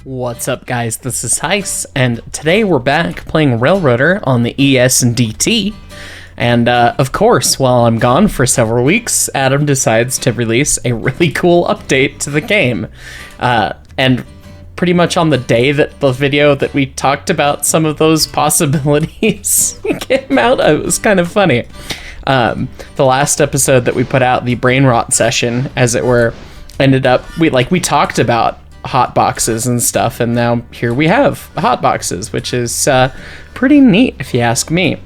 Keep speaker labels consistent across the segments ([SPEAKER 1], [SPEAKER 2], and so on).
[SPEAKER 1] What's up, guys? This is Heis, and today we're back playing Railroader on the ES&DT. And of course, while I'm gone for several weeks, Adam decides to release a really cool update to the game. And pretty much on the day that the video that we talked about some of those possibilities came out, it was kind of funny. The last episode that we put out, the brain rot session, as it were, ended up, we talked about Hotboxes and stuff, and now here we have Hotboxes, which is pretty neat if you ask me.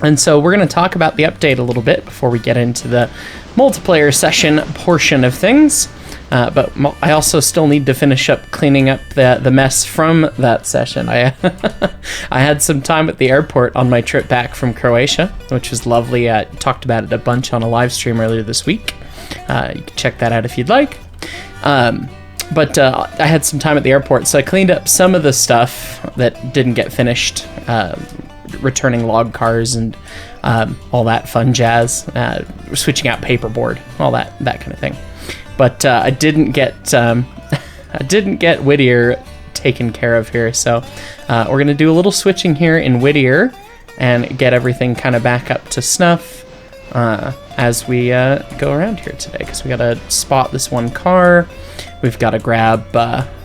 [SPEAKER 1] And so we're going to talk about the update a little bit before we get into the multiplayer session portion of things. But I also still need to finish up cleaning up the mess from that session. I had some time at the airport on my trip back from Croatia, which was lovely. I talked about it a bunch on a live stream earlier this week. You can check that out if you'd like. But I had some time at the airport, so I cleaned up some of the stuff that didn't get finished, returning log cars and all that fun jazz, switching out paperboard, all that kind of thing. But I didn't get Whittier taken care of here, so we're gonna do a little switching here in Whittier and get everything kind of back up to snuff as we go around here today, because we gotta spot this one car. We've got to grab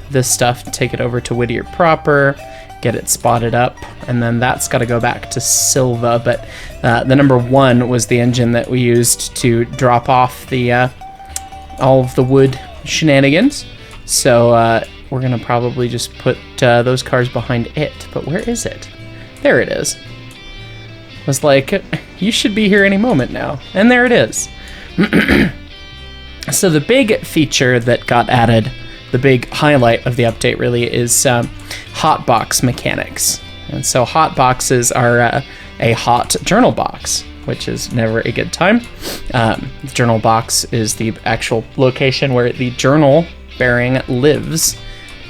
[SPEAKER 1] this stuff, take it over to Whittier proper, get it spotted up, and then that's got to go back to Silva. But the number one was the engine that we used to drop off the all of the wood shenanigans. So we're going to probably just put those cars behind it. But where is it? There it is. I was like, you should be here any moment now. And there it is. So the big feature that got added, the big highlight of the update really, is hotbox mechanics. And so hotboxes are a hot journal box, which is never a good time. The journal box is the actual location where the journal bearing lives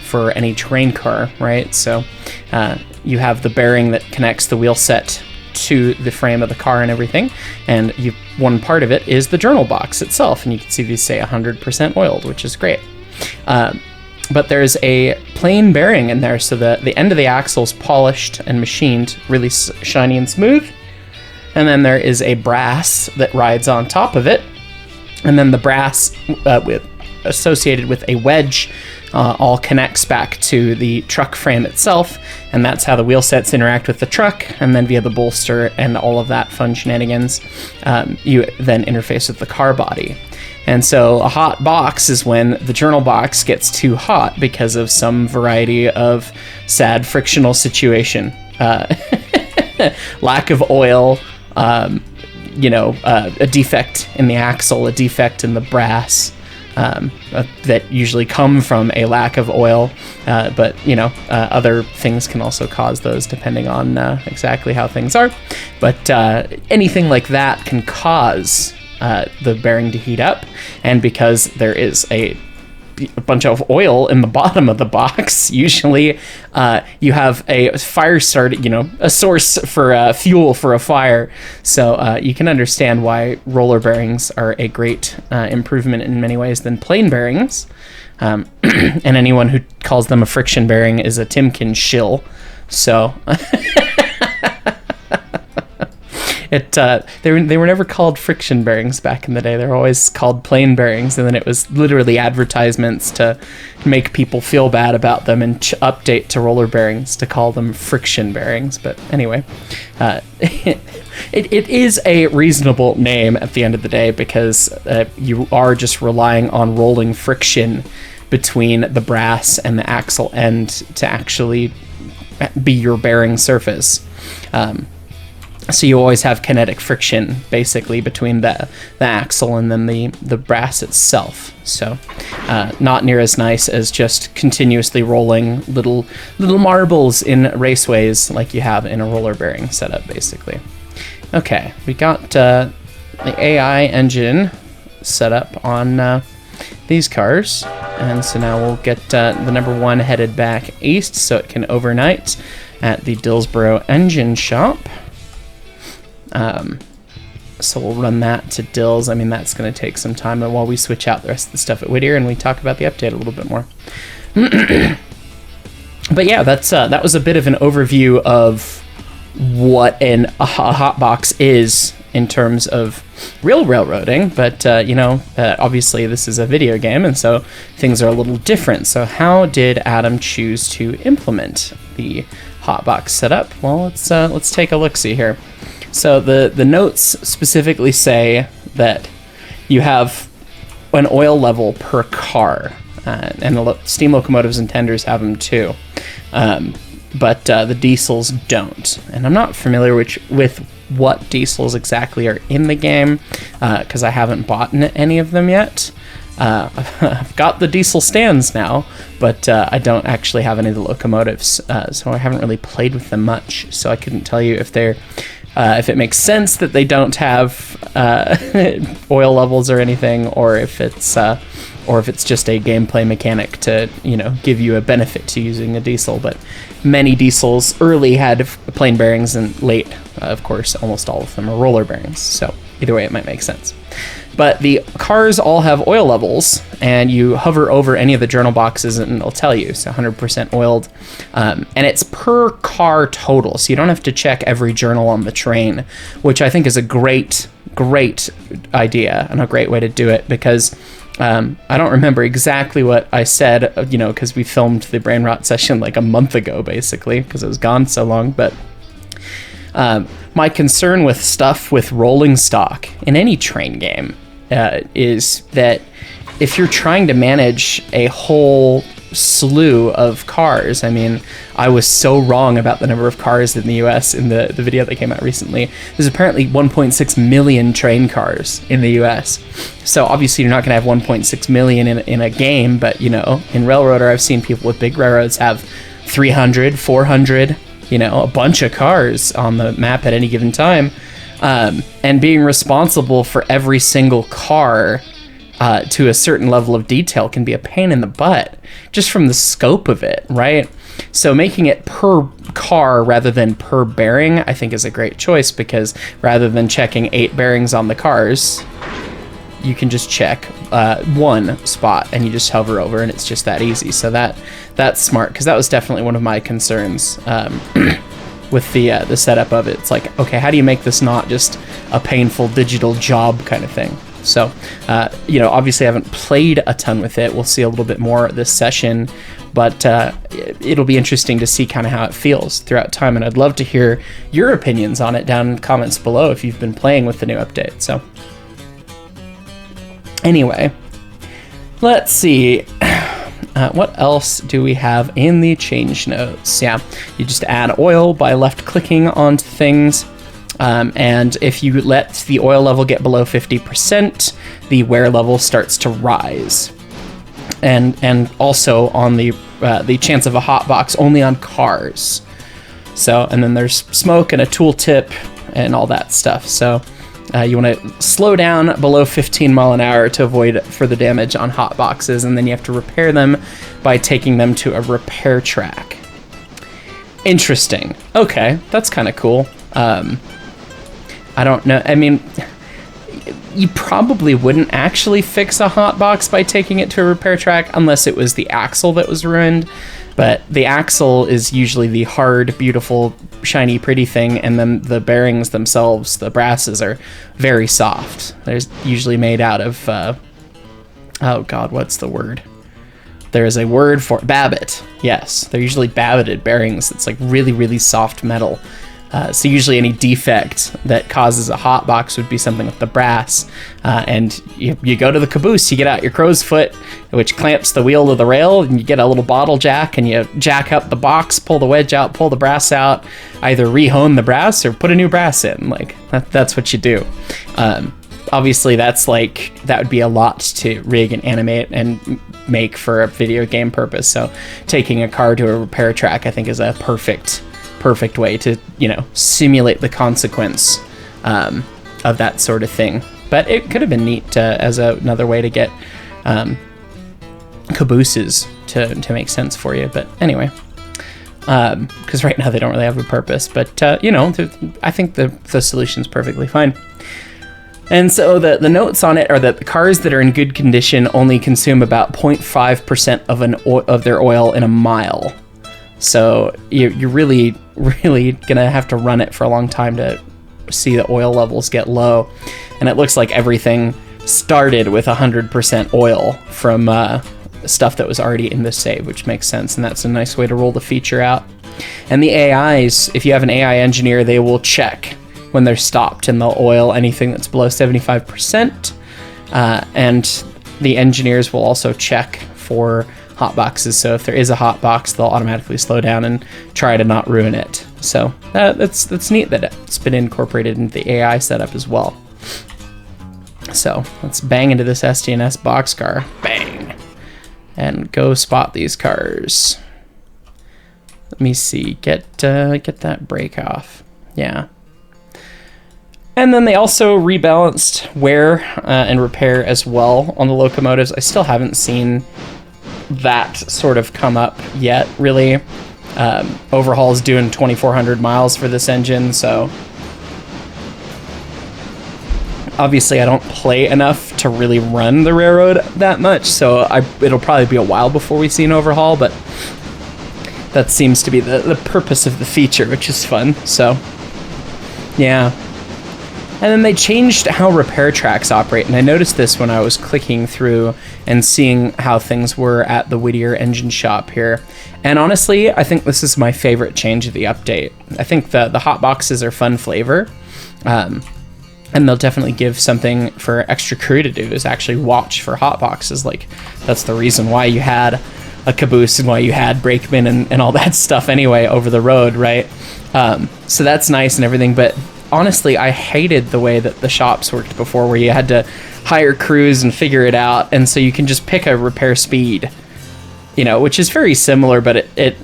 [SPEAKER 1] for any train car, right? So you have the bearing that connects the wheel set to the frame of the car and everything, and one part of it is the journal box itself, and you can see these say 100% oiled, which is great. But there's a plain bearing in there, so the end of the axle is polished and machined, really shiny and smooth, and then there is a brass that rides on top of it, and then the brass associated with a wedge all connects back to the truck frame itself, and that's how the wheel sets interact with the truck, and then via the bolster and all of that fun shenanigans, you then interface with the car body. And so a hot box is when the journal box gets too hot because of some variety of sad frictional situation. Lack of oil, a defect in the axle, a defect in the brass, that usually come from a lack of oil, but other things can also cause those depending on exactly how things are. But anything like that can cause the bearing to heat up, and because there is a bunch of oil in the bottom of the box, usually you have a fire start, a source for fuel for a fire. So you can understand why roller bearings are a great improvement in many ways than plain bearings. And anyone who calls them a friction bearing is a Timken shill. So they were never called friction bearings back in the day. They were always called plain bearings, and then it was literally advertisements to make people feel bad about them and update to roller bearings to call them friction bearings. But anyway, it is a reasonable name at the end of the day, because you are just relying on rolling friction between the brass and the axle end to actually be your bearing surface. So you always have kinetic friction, basically, between the axle and then the brass itself. So not near as nice as just continuously rolling little marbles in raceways like you have in a roller bearing setup, basically. Okay, we got the AI engine set up on these cars, and so now we'll get the number one headed back east so it can overnight at the Dillsboro engine shop. So we'll run that to Dills. I mean, that's going to take some time while we switch out the rest of the stuff at Whittier and we talk about the update a little bit more. But yeah, that was a bit of an overview of what a hotbox is in terms of real railroading. But obviously this is a video game, and so things are a little different. So how did Adam choose to implement the hotbox setup? Well, let's take a look-see here. So the notes specifically say that you have an oil level per car, and the steam locomotives and tenders have them too, but the diesels don't. And I'm not familiar with what diesels exactly are in the game, because I haven't bought any of them yet. I've got the diesel stands now, but I don't actually have any of the locomotives, so I haven't really played with them much, so I couldn't tell you if it makes sense that they don't have oil levels or anything, or if it's just a gameplay mechanic to give you a benefit to using a diesel. But many diesels early had plain bearings, and late, of course, almost all of them are roller bearings. So either way, it might make sense. But the cars all have oil levels, and you hover over any of the journal boxes and it'll tell you. So 100% oiled, and it's per car total, so you don't have to check every journal on the train, which I think is a great idea and a great way to do it, because I don't remember exactly what I said, because we filmed the brain rot session like a month ago, basically, because it was gone so long. But my concern with stuff with rolling stock in any train game is that if you're trying to manage a whole slew of cars, I mean, I was so wrong about the number of cars in the US in the video that came out recently. There's apparently 1.6 million train cars in the US. So obviously you're not going to have 1.6 million in a game, but in Railroader, I've seen people with big railroads have 300, 400, a bunch of cars on the map at any given time. And being responsible for every single car to a certain level of detail can be a pain in the butt, just from the scope of it, right? So making it per car rather than per bearing, I think, is a great choice, because rather than checking 8 bearings on the cars, you can just check one spot and you just hover over, and it's just that easy. So that's smart, because that was definitely one of my concerns with the setup of it. It's like, okay, how do you make this not just a painful digital job kind of thing? So, obviously I haven't played a ton with it. We'll see a little bit more this session, but it'll be interesting to see kind of how it feels throughout time. And I'd love to hear your opinions on it down in the comments below if you've been playing with the new update. So anyway, let's see. What else do we have in the change notes? Yeah, you just add oil by left clicking onto things. And if you let the oil level get below 50%, the wear level starts to rise. And also on the chance of a hotbox only on cars. So, and then there's smoke and a tooltip and all that stuff. So you want to slow down below 15 mile an hour to avoid further damage on hotboxes, and then you have to repair them by taking them to a repair track. Interesting. Okay, that's kind of cool. I don't know. I mean, you probably wouldn't actually fix a hotbox by taking it to a repair track unless it was the axle that was ruined. But the axle is usually the hard, beautiful, shiny, pretty thing, and then the bearings themselves, the brasses, are very soft. They're usually made out of, oh god, what's the word? There is a word for babbitt. Yes, they're usually babbited bearings. It's like really, really soft metal. So usually any defect that causes a hotbox would be something with the brass. And you go to the caboose, you get out your crow's foot, which clamps the wheel to the rail, and you get a little bottle jack, and you jack up the box, pull the wedge out, pull the brass out, either re-hone the brass or put a new brass in. Like, that's what you do. Obviously, that would be a lot to rig and animate and make for a video game purpose. So taking a car to a repair track, I think, is a perfect way to simulate the consequence of that sort of thing. But it could have been neat as another way to get cabooses to make sense for you. But anyway, because right now they don't really have a purpose. But I think the solution's perfectly fine. And so the notes on it are that the cars that are in good condition only consume about 0.5% of their oil in a mile. So you're really, really gonna have to run it for a long time to see the oil levels get low. And it looks like everything started with 100% oil from stuff that was already in the save, which makes sense, and that's a nice way to roll the feature out. And the AIs, if you have an AI engineer, they will check when they're stopped, and they'll oil anything that's below 75%. And the engineers will also check for hotboxes, so if there is a hotbox, they'll automatically slow down and try to not ruin it. So that's neat that it's been incorporated into the AI setup as well. So let's bang into this SD&S boxcar. Bang! And go spot these cars. Let me see. Get that brake off. Yeah. And then they also rebalanced wear and repair as well on the locomotives. I still haven't seen that sort of come up yet, really. Overhaul's doing 2,400 miles for this engine, so obviously I don't play enough to really run the railroad that much, so it'll probably be a while before we see an overhaul, but that seems to be the purpose of the feature, which is fun. So yeah. And then they changed how repair tracks operate, and I noticed this when I was clicking through and seeing how things were at the Whittier engine shop here. And honestly, I think this is my favorite change of the update. I think the hotboxes are fun flavor, and they'll definitely give something for extra crew to do, is actually watch for hotboxes. Like, that's the reason why you had a caboose and why you had brakemen and all that stuff anyway over the road, right? So that's nice and everything, but honestly, I hated the way that the shops worked before, where you had to hire crews and figure it out, and so you can just pick a repair speed, which is very similar, but it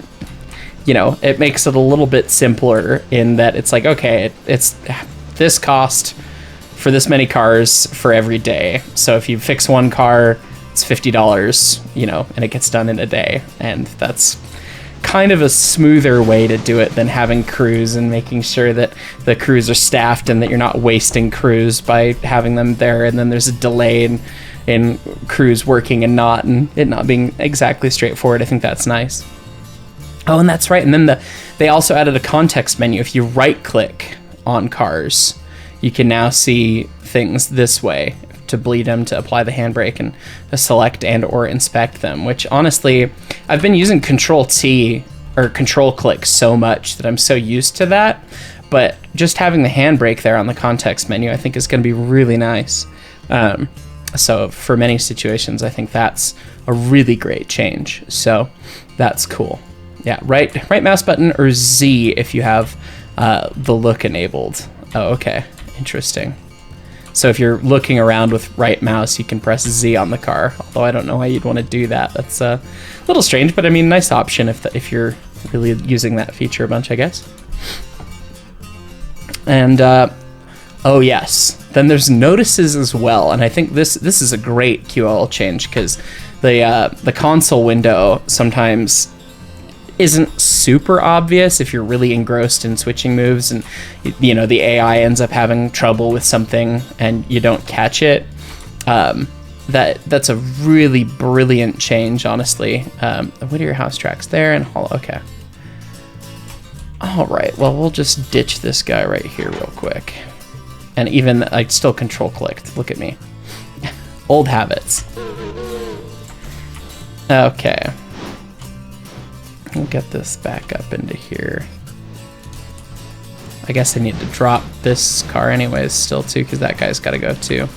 [SPEAKER 1] makes it a little bit simpler in that it's like, okay, it's this cost for this many cars for every day. So if you fix one car, it's $50, and it gets done in a day, and that's kind of a smoother way to do it than having crews and making sure that the crews are staffed and that you're not wasting crews by having them there, and then there's a delay in crews working and it not being exactly straightforward. I think that's nice. Oh, and that's right. And then they also added a context menu. If you right click on cars, you can now see things this way to bleed them, to apply the handbrake, and select and or inspect them, which honestly, I've been using Control T or Control Click so much that I'm so used to that, but just having the handbrake there on the context menu, I think is going to be really nice. So for many situations, I think that's a really great change. So that's cool. Yeah, right mouse button or Z if you have the look enabled. Oh, okay, interesting. So if you're looking around with right mouse, you can press Z on the car. Although I don't know why you'd want to do that. That's a little strange, but I mean, nice option if you're really using that feature a bunch, I guess. And oh yes, then there's notices as well, and I think this is a great QL change, because the console window sometimes isn't super obvious if you're really engrossed in switching moves, and the AI ends up having trouble with something and you don't catch it. That's a really brilliant change, honestly. The Whittier house tracks there and hollow. Okay. All right. Well, we'll just ditch this guy right here real quick. And even I still control clicked. Look at me. Old habits. Okay. We'll get this back up into here. I guess I need to drop this car anyways still too, because that guy's got to go too.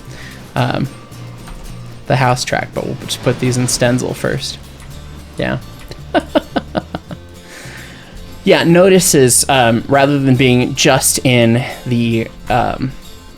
[SPEAKER 1] The house track, but we'll just put these in Stenzel first. Yeah. Yeah, notices, rather than being just in the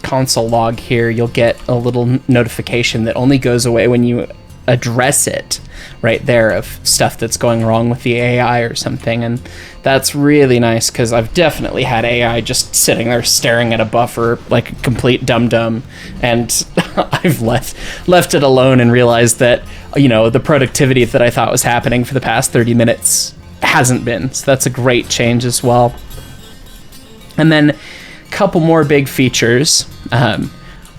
[SPEAKER 1] console log here, you'll get a little notification that only goes away when you address it right there, of stuff that's going wrong with the AI or something. And that's really nice, because I've definitely had AI just sitting there staring at a buffer like a complete dum-dum, and I've left it alone and realized that the productivity that I thought was happening for the past 30 minutes hasn't been. So that's a great change as well. And then a couple more big features.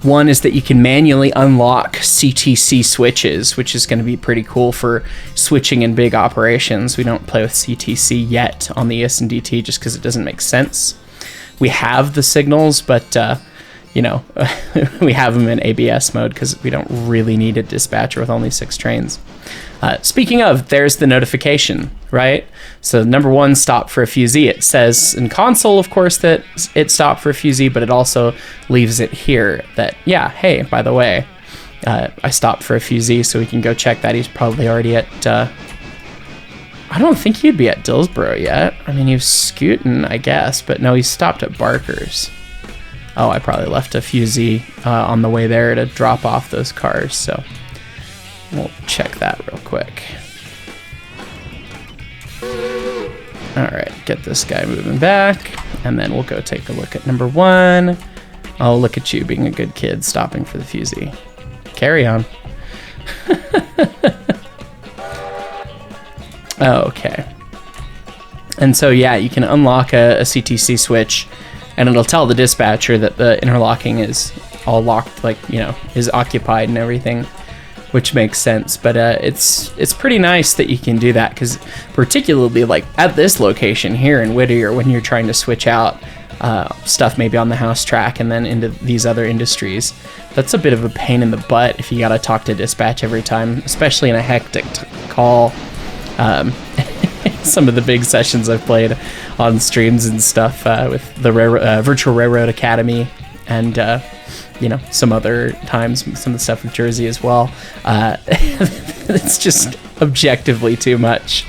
[SPEAKER 1] One is that you can manually unlock CTC switches, which is going to be pretty cool for switching in big operations. We don't play with CTC yet on the ES&DT just because it doesn't make sense. We have the signals, but you know, we have them in ABS mode because we don't really need a dispatcher with only 6 trains. Speaking of, there's the notification, right? So number 1, stop for a fusee. It says in console, of course, that it stopped for a fusee, but it also leaves it here that, yeah, hey, by the way, I stopped for a fusee, so we can go check that. He's probably already at, I don't think he'd be at Dillsborough yet. I mean, he was scooting, I guess, but no, he stopped at Barker's. Oh, I probably left a fusee on the way there to drop off those cars, so we'll check that real quick. All right, get this guy moving back, and then we'll go take a look at number 1. Oh, look at you being a good kid, stopping for the fusee. Carry on. Okay. And so, yeah, you can unlock a CTC switch, and it'll tell the dispatcher that the interlocking is all locked, like, you know, is occupied and everything, which makes sense. But it's pretty nice that you can do that, because particularly like at this location here in Whittier, when you're trying to switch out stuff maybe on the house track and then into these other industries, that's a bit of a pain in the butt if you got to talk to dispatch every time, especially in a hectic call. Some of the big sessions I've played on streams and stuff with the Virtual Railroad Academy, and you know, some other times, some of the stuff with Jersey as well. It's just objectively too much.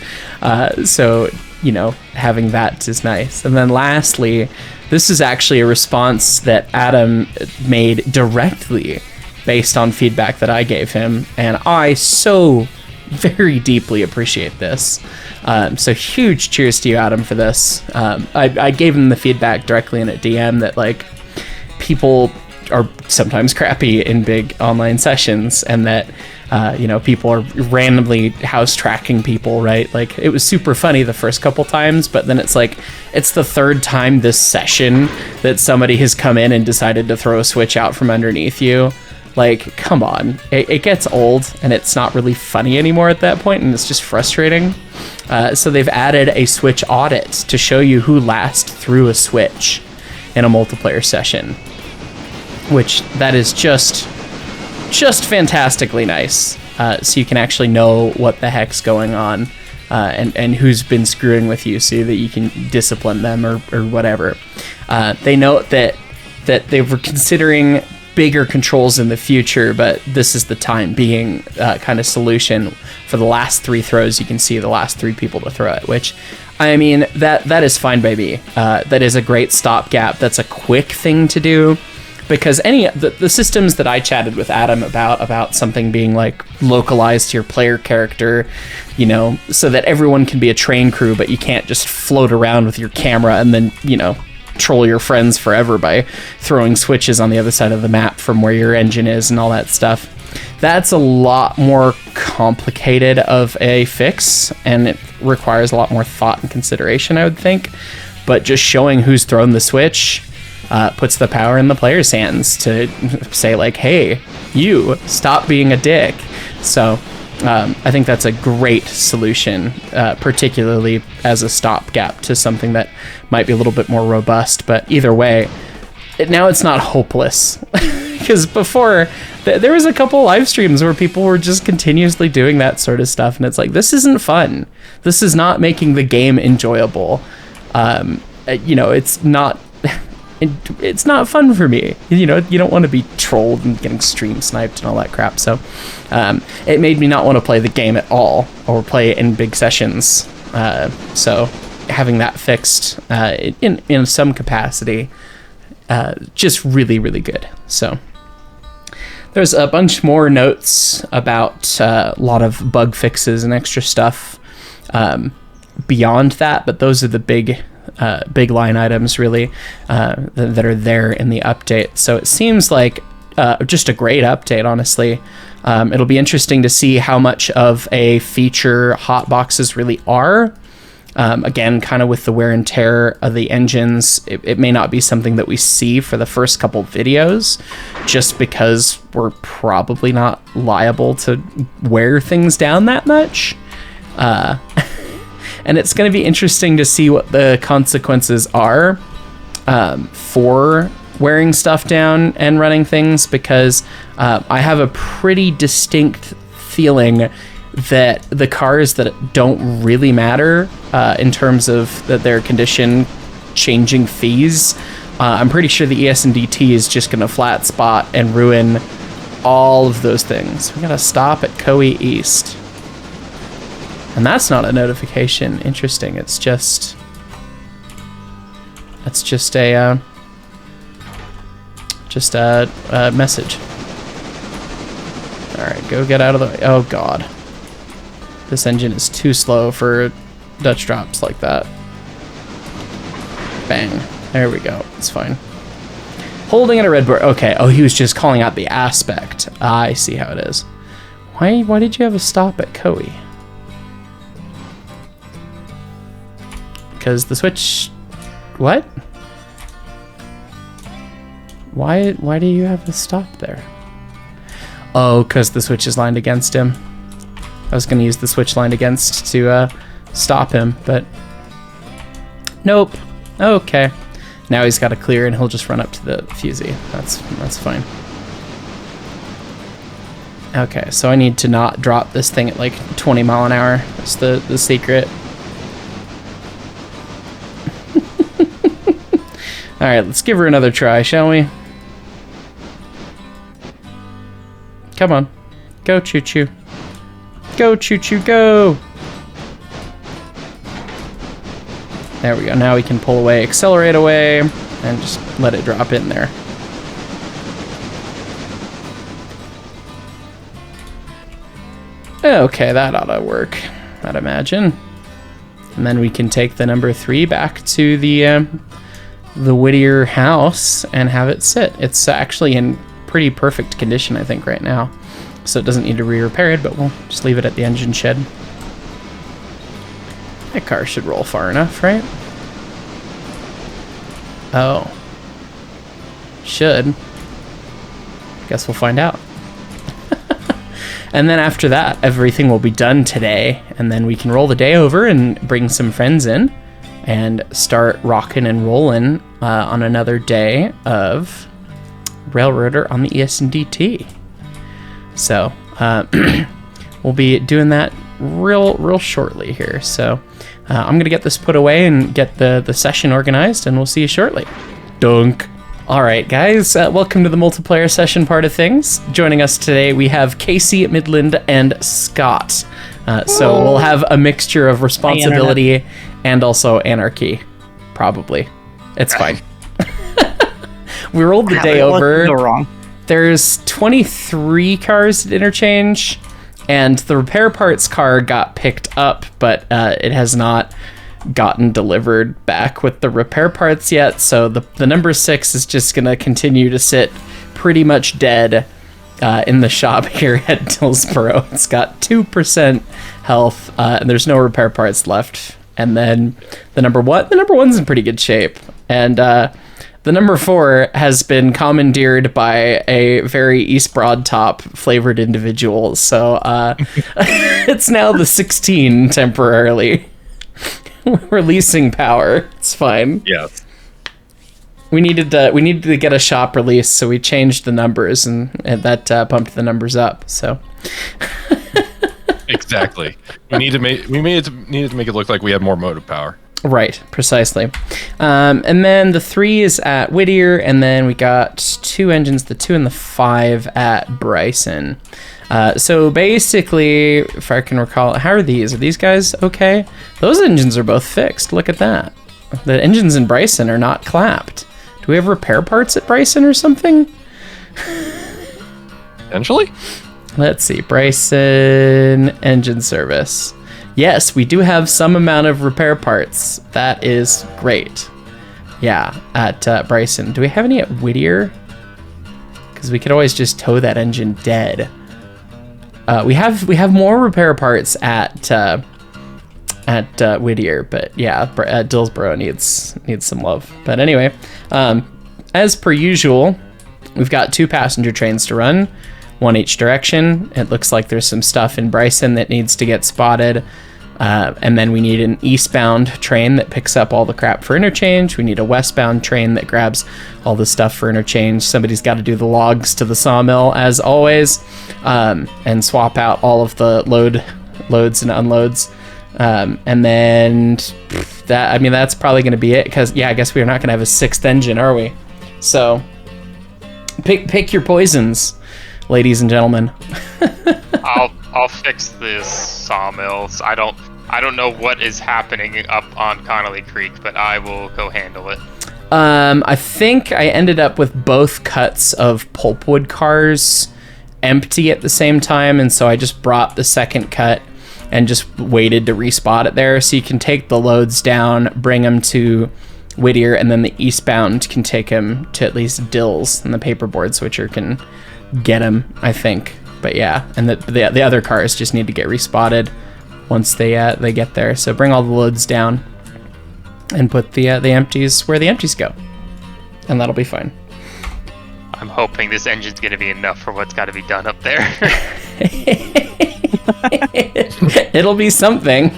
[SPEAKER 1] So, you know, having that is nice. And then lastly, this is actually a response that Adam made directly based on feedback that I gave him, and I so very deeply appreciate this. So huge cheers to you, Adam, for this. I gave him the feedback directly in a DM that, like, people are sometimes crappy in big online sessions, and that you know, people are randomly house tracking people, right? Like, it was super funny the first couple times, but then it's like, it's the 3rd time this session that somebody has come in and decided to throw a switch out from underneath you. Like, come on. It gets old, and it's not really funny anymore at that point, and it's just frustrating. So they've added a switch audit to show you who last threw a switch in a multiplayer session, which that is just fantastically nice. So you can actually know what the heck's going on, and who's been screwing with you, so that you can discipline them or whatever. They note that they were considering bigger controls in the future, but this is the time being kind of solution for the last 3 throws. You can see the last 3 people to throw it, which, I mean, that is fine by me. That is a great stopgap. That's a quick thing to do, because the systems that I chatted with Adam about something being like localized to your player character, you know, so that everyone can be a train crew, but you can't just float around with your camera and then, you know, troll your friends forever by throwing switches on the other side of the map from where your engine is and all that stuff. That's a lot more complicated of a fix, and it requires a lot more thought and consideration, I would think. But just showing who's thrown the switch puts the power in the player's hands to say, like, hey, you, stop being a dick. So I think that's a great solution, particularly as a stopgap to something that might be a little bit more robust. But either way, now it's not hopeless. Because before, there was a couple live streams where people were just continuously doing that sort of stuff, and it's like, this isn't fun. This is not making the game enjoyable. You know, it's not fun for me. You know, you don't want to be trolled and getting stream sniped and all that crap. So it made me not want to play the game at all, or play in big sessions. So having that fixed in some capacity, just really, really good. So there's a bunch more notes about a lot of bug fixes and extra stuff beyond that, but those are the big line items, really, that are there in the update. So it seems like just a great update, honestly. It'll be interesting to see how much of a feature Hotboxes really are. Again, kind of with the wear and tear of the engines, it may not be something that we see for the first couple videos, just because we're probably not liable to wear things down that much. And it's going to be interesting to see what the consequences are for wearing stuff down and running things, because I have a pretty distinct feeling that the cars that don't really matter in terms of their condition changing fees, I'm pretty sure the ES&DT is just going to flat spot and ruin all of those things. We got to stop at Koei East. And that's not a notification. Interesting. It's just a message. All right, go get out of the way. Oh God. This engine is too slow for Dutch drops like that. Bang. There we go. It's fine. Holding at a red bar. Okay. Oh, he was just calling out the aspect. I see how it is. Why did you have a stop at Koei? Because the switch... What? Why do you have a stop there? Oh, because the switch is lined against him. I was going to use the switch lined against to stop him, but nope. Okay. Now he's got to clear and he'll just run up to the fusee. That's fine. Okay, so I need to not drop this thing at like 20 mile an hour. That's the secret. All right, let's give her another try, shall we? Come on. Go, choo-choo. Go, choo-choo, go! There we go. Now we can pull away, accelerate away, and just let it drop in there. Okay, that ought to work, I'd imagine. And then we can take the number 3 back to the Whittier house and have it sit. It's actually in pretty perfect condition, I think, right now. So it doesn't need to be repaired, but we'll just leave it at the engine shed. That car should roll far enough, right? Oh. Should. Guess we'll find out. And then after that, everything will be done today, and then we can roll the day over and bring some friends in and start rocking and rolling on another day of Railroader on the ES&DT. So we'll be doing that real shortly here. So I'm gonna get this put away and get the session organized, and we'll see you shortly. Dunk. All right, guys, welcome to the multiplayer session part of things. Joining us today, we have Casey, Midland, and Scott. So we'll have a mixture of responsibility and also anarchy, probably. It's fine. We rolled the day over.
[SPEAKER 2] Go wrong.
[SPEAKER 1] There's 23 cars at interchange, and the repair parts car got picked up, but it has not gotten delivered back with the repair parts yet, so the number 6 is just gonna continue to sit pretty much dead in the shop here at Dillsboro. It's got 2% health, and there's no repair parts left. And then the number 1's in pretty good shape, and the number 4 has been commandeered by a very East Broad Top flavored individual, so it's now the 16 temporarily. Releasing power. It's fine.
[SPEAKER 3] Yeah.
[SPEAKER 1] We needed to get a shop release, so we changed the numbers, and that pumped the numbers up. So
[SPEAKER 3] Exactly. We needed to make it look like we had more motive power.
[SPEAKER 1] Right, precisely. And then the 3 is at Whittier, and then we got 2 engines, the 2 and the 5 at Bryson. So basically, if I can recall, how are these? Are these guys okay? Those engines are both fixed. Look at that. The engines in Bryson are not clapped. Do we have repair parts at Bryson or something?
[SPEAKER 3] Potentially?
[SPEAKER 1] Let's see. Bryson engine service. Yes, we do have some amount of repair parts. That is great. Yeah, at Bryson. Do we have any at Whittier? Because we could always just tow that engine dead. We have more repair parts at Whittier. But yeah, Dillsboro needs some love. But anyway, as per usual, we've got 2 passenger trains to run, 1 each direction. It looks like there's some stuff in Bryson that needs to get spotted. And then we need an eastbound train that picks up all the crap for interchange. We need a westbound train that grabs all the stuff for interchange. Somebody's got to do the logs to the sawmill, as always, and swap out all of the loads and unloads. And then that's probably going to be it, because I guess we're not going to have a 6th engine, are we? So pick your poisons, ladies and gentlemen.
[SPEAKER 2] I'll fix this sawmills. I don't know what is happening up on Connolly Creek, but I will go handle it.
[SPEAKER 1] I think I ended up with both cuts of pulpwood cars empty at the same time, and so I just brought the second cut and just waited to respot it there. So you can take the loads down, bring them to Whittier, and then the eastbound can take them to at least Dills, and the paperboard switcher can get them, I think. But yeah, and the other cars just need to get respotted once they get there. So bring all the loads down and put the empties where the empties go, and that'll be fine.
[SPEAKER 2] I'm hoping this engine's gonna be enough for what's got to be done up there.
[SPEAKER 1] It'll be something.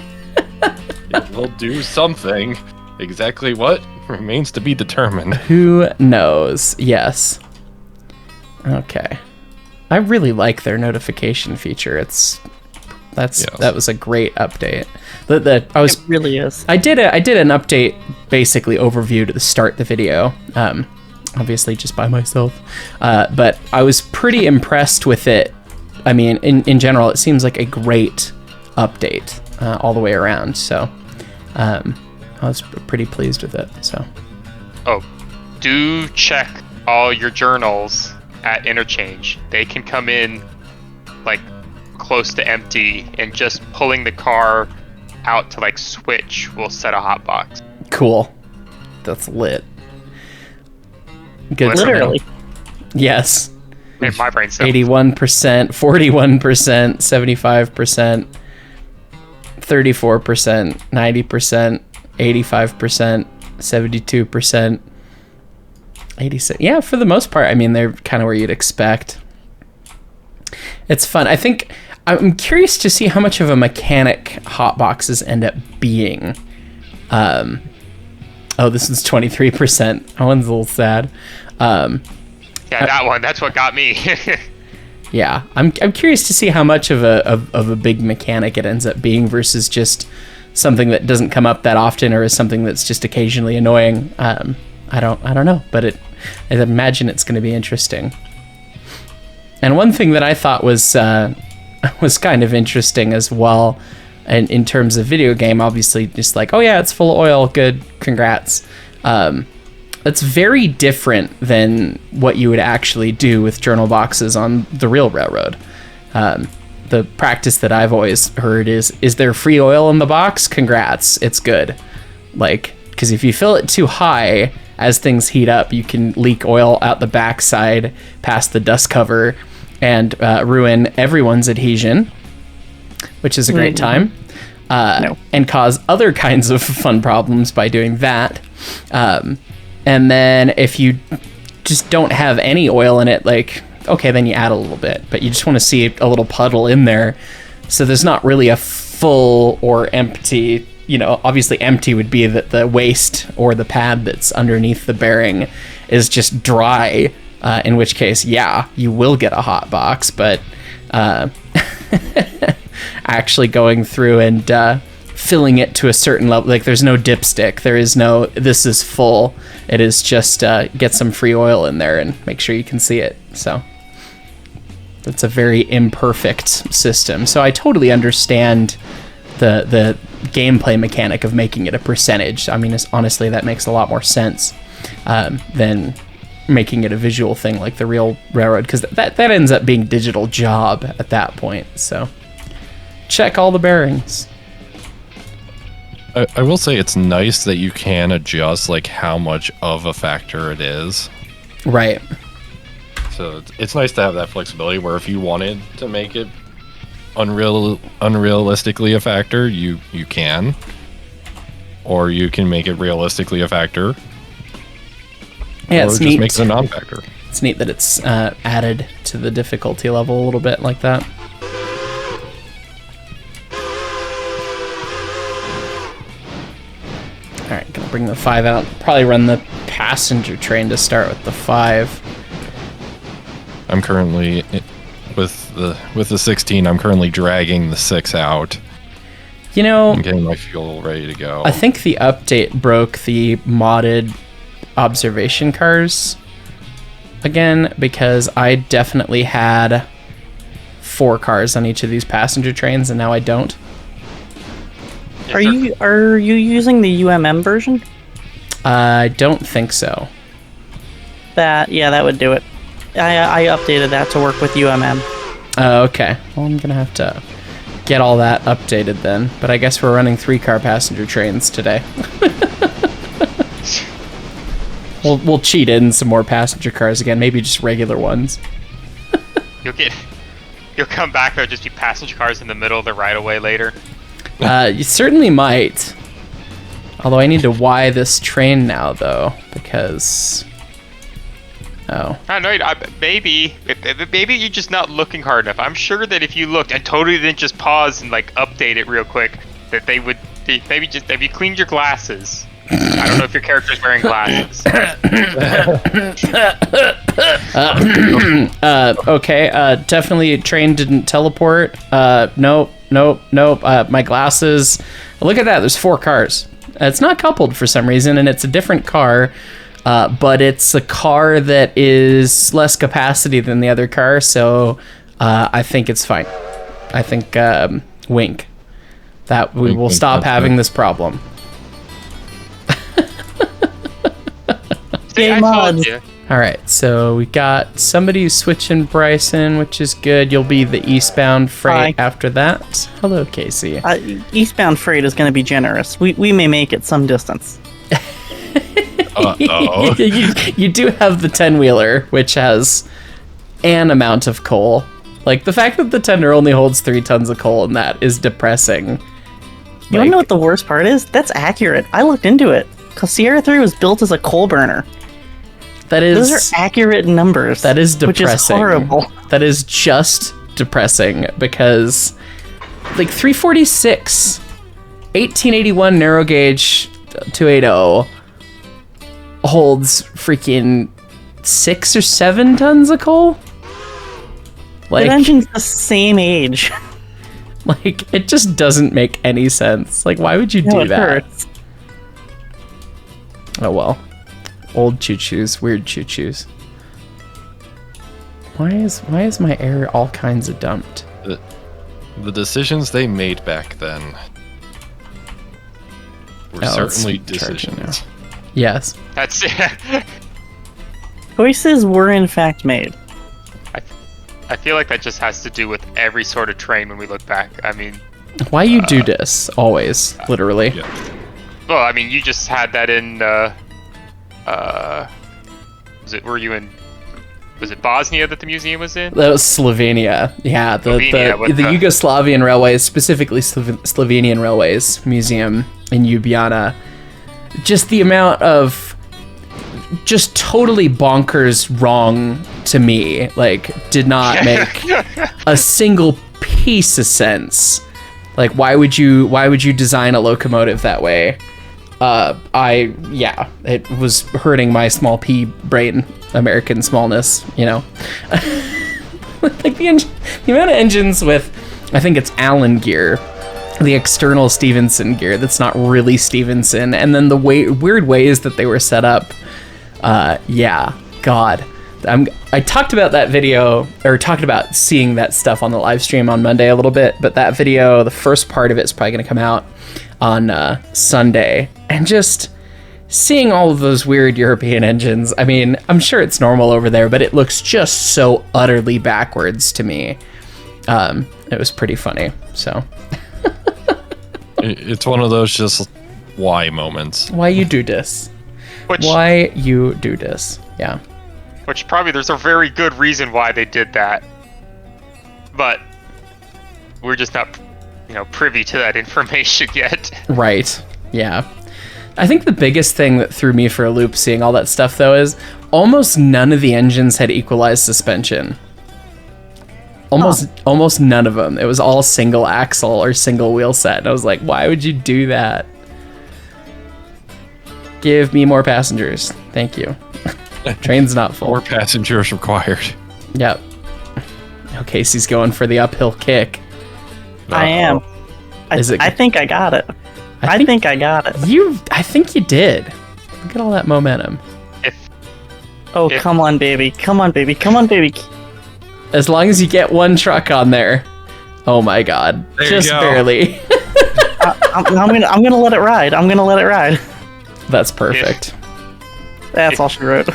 [SPEAKER 3] It will do something. Exactly what remains to be determined.
[SPEAKER 1] Who knows? Yes. Okay. I really like their notification feature. That was a great update.
[SPEAKER 4] It really is.
[SPEAKER 1] I did an update, basically overview to start the video. Obviously just by myself. But I was pretty impressed with it. I mean, in general, it seems like a great update all the way around. So I was pretty pleased with it. So.
[SPEAKER 2] Oh, do check all your journals at interchange. They can come in like close to empty, and just pulling the car out to like switch will set a hotbox.
[SPEAKER 1] Cool. That's lit. Good.
[SPEAKER 4] Literally.
[SPEAKER 1] Yes.
[SPEAKER 2] Man, my brain's
[SPEAKER 1] 81%, 41%, 75%, 34%, 90%, 85%, 72%, 86%. Yeah, for the most part, I mean, they're kind of where you'd expect. It's fun. I think I'm curious to see how much of a mechanic hotboxes end up being. Oh, this is 23%. That one's a little sad.
[SPEAKER 2] Yeah, that one. That's what got me.
[SPEAKER 1] Yeah, I'm curious to see how much of a big mechanic it ends up being versus just something that doesn't come up that often, or is something that's just occasionally annoying. I don't know, but I imagine it's going to be interesting. And one thing that I thought was kind of interesting as well, and in terms of video game, obviously just like, oh yeah, it's full of oil, good, congrats. That's very different than what you would actually do with journal boxes on the real railroad. The practice that I've always heard is there free oil in the box? Congrats, it's good. Like, because if you fill it too high, as things heat up, you can leak oil out the backside past the dust cover and ruin everyone's adhesion, which is a great time, and cause other kinds of fun problems by doing that. And then if you just don't have any oil in it, like, okay, then you add a little bit, but you just want to see a little puddle in there. So there's not really a full or empty, obviously empty would be that the waste or the pad that's underneath the bearing is just dry, in which case, yeah, you will get a hot box, but actually going through and filling it to a certain level, like there's no dipstick, there is no, this is full, it is just get some free oil in there and make sure you can see it. So that's a very imperfect system. So I totally understand the gameplay mechanic of making it a percentage. I mean, honestly, that makes a lot more sense than making it a visual thing like the real railroad, because that ends up being digital job at that point. So check all the bearings.
[SPEAKER 3] I will say it's nice that you can adjust like how much of a factor it is.
[SPEAKER 1] Right.
[SPEAKER 3] So it's nice to have that flexibility where if you wanted to make it unrealistically a factor, you can. Or you can make it realistically a factor.
[SPEAKER 1] Yeah,
[SPEAKER 3] or
[SPEAKER 1] it's
[SPEAKER 3] just
[SPEAKER 1] neat.
[SPEAKER 3] make it a non-factor.
[SPEAKER 1] It's neat that it's added to the difficulty level a little bit like that. Alright, gonna bring the 5 out. Probably run the passenger train to start with the 5.
[SPEAKER 3] I'm currently with the 16. I'm currently dragging the 6 out.
[SPEAKER 1] You know,
[SPEAKER 3] I'm getting my fuel ready to go.
[SPEAKER 1] I think the update broke the modded observation cars again, because I definitely had 4 cars on each of these passenger trains, and now I don't.
[SPEAKER 4] Are you using the UMM version?
[SPEAKER 1] I don't think so.
[SPEAKER 4] That would do it. I updated that to work with UMM.
[SPEAKER 1] Oh, okay. Well, I'm gonna have to get all that updated then. But I guess we're running 3-car passenger trains today. We'll cheat in some more passenger cars again. Maybe just regular ones.
[SPEAKER 2] You'll come back. There'll just be passenger cars in the middle of the right of way later.
[SPEAKER 1] You certainly might. Although I need to Y this train now, though, because... Oh.
[SPEAKER 2] I don't know. Maybe you're just not looking hard enough. I'm sure that if you looked and totally didn't just pause and like update it real quick, that they would maybe just if you cleaned your glasses. I don't know if your character's wearing glasses.
[SPEAKER 1] Okay. Definitely train didn't teleport. Nope. My glasses. Look at that. There's 4 cars. It's not coupled for some reason, and it's a different car. But it's a car that is less capacity than the other car, so I think it's fine. I think wink. That we will stop having this problem.
[SPEAKER 2] See, I told you.
[SPEAKER 1] All right, so we got somebody switching Bryson, which is good. You'll be the eastbound freight after that. Hello, Casey.
[SPEAKER 4] Eastbound freight is going to be generous. We may make it some distance.
[SPEAKER 3] Uh-oh.
[SPEAKER 1] You do have the 10-wheeler, which has an amount of coal. Like, the fact that the tender only holds 3 tons of coal in that is depressing.
[SPEAKER 4] You wanna know what the worst part is? That's accurate. I looked into it. Because Sierra 3 was built as a coal burner. Those are accurate numbers.
[SPEAKER 1] That is depressing.
[SPEAKER 4] Which is horrible.
[SPEAKER 1] That is just depressing, because, like, 346, 1881 narrow gauge 280 holds freaking 6 or 7 tons of coal. Like,
[SPEAKER 4] that engine's the same age.
[SPEAKER 1] Like, it just doesn't make any sense. Like, why would you do that?
[SPEAKER 4] Hurts.
[SPEAKER 1] Oh well. Old choo-choos, weird choo-choos. Why is my air all kinds of dumped?
[SPEAKER 3] The decisions they made back then were certainly decisions.
[SPEAKER 1] Yes.
[SPEAKER 2] That's
[SPEAKER 4] Choices were in fact made.
[SPEAKER 2] I feel like that just has to do with every sort of train when we look back. I mean,
[SPEAKER 1] why you do this always, literally?
[SPEAKER 3] Yeah.
[SPEAKER 2] Well, I mean, you just had that in. Was it Bosnia that the museum was in?
[SPEAKER 1] That was Slovenia. Yeah, the
[SPEAKER 2] Slovenia,
[SPEAKER 1] the Yugoslavian Railways, specifically Slovenian Railways Museum in Ljubljana. Just the amount of just totally bonkers wrong to me, like, did not make a single piece of sense. Like, why would you design a locomotive that way? It was hurting my small p brain, American smallness, you know. Like the amount of engines with, I think it's Allen gear, the external Stevenson gear that's not really Stevenson, and then the weird ways that they were set up. God. I talked about that video, or talked about seeing that stuff on the live stream on Monday a little bit, but that video, the first part of it is probably going to come out on Sunday, and just seeing all of those weird European engines, I mean, I'm sure it's normal over there, but it looks just so utterly backwards to me. It was pretty funny, so.
[SPEAKER 3] It's one of those just why moments.
[SPEAKER 1] Why you do this? Why you do this? Yeah.
[SPEAKER 2] Which probably there's a very good reason why they did that. But we're just not, privy to that information yet.
[SPEAKER 1] Right. Yeah. I think the biggest thing that threw me for a loop seeing all that stuff, though, is almost none of the engines had equalized suspension. Almost none of them. It was all single axle or single wheel set. And I was like, why would you do that? Give me more passengers. Thank you. Train's not full.
[SPEAKER 3] More passengers required.
[SPEAKER 1] Yep. Oh, Casey's going for the uphill kick.
[SPEAKER 4] I am. I think I got it. I think I got it.
[SPEAKER 1] I think you did. Look at all that momentum.
[SPEAKER 4] Come on, baby. Come on, baby. Come on, baby.
[SPEAKER 1] As long as you get one truck on there. Oh my god.
[SPEAKER 3] There
[SPEAKER 1] just barely.
[SPEAKER 4] I'm gonna let it ride. I'm gonna let it ride.
[SPEAKER 1] That's perfect.
[SPEAKER 4] That's all she wrote.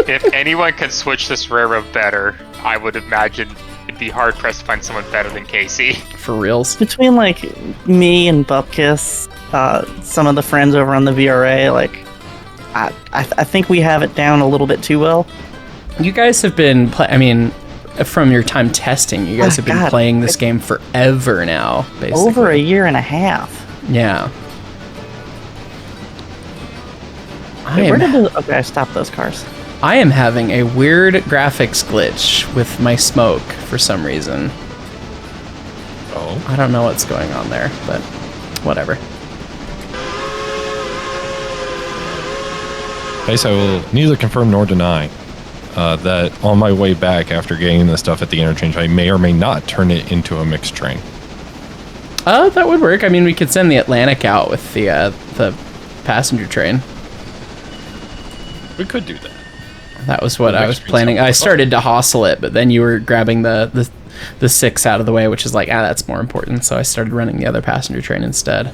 [SPEAKER 2] If anyone can switch this railroad better, I would imagine it'd be hard pressed to find someone better than Casey.
[SPEAKER 1] For reals.
[SPEAKER 4] Between like me and Bupkis, some of the friends over on the VRA, like I think we have it down a little bit too well.
[SPEAKER 1] You guys have been from your time testing, you guys have been playing this game forever now, basically.
[SPEAKER 4] Over a year and a half.
[SPEAKER 1] Yeah.
[SPEAKER 4] Okay, I stopped those cars.
[SPEAKER 1] I am having a weird graphics glitch with my smoke for some reason.
[SPEAKER 3] Oh.
[SPEAKER 1] I don't know what's going on there, but whatever.
[SPEAKER 3] Guys, I will neither confirm nor deny that on my way back after getting the stuff at the interchange, I may or may not turn it into a mixed train.
[SPEAKER 1] That would work. I mean, we could send the Atlantic out with the passenger train.
[SPEAKER 3] We could do that.
[SPEAKER 1] That was what I was planning. I started to hustle it, but then you were grabbing the 6 out of the way, which is like, that's more important. So I started running the other passenger train instead.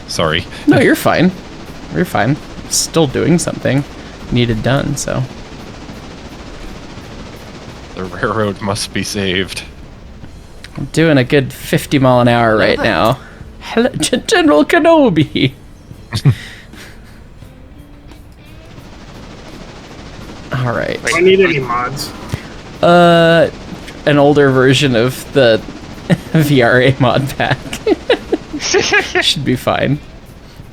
[SPEAKER 3] Sorry.
[SPEAKER 1] No, you're fine. You're fine. Still doing something needed done, so.
[SPEAKER 3] The railroad must be saved.
[SPEAKER 1] I'm doing a good 50 mile an hour right now. Hello, General Kenobi. All right.
[SPEAKER 5] Do I need any mods?
[SPEAKER 1] An older version of the VRA mod pack. Should be fine.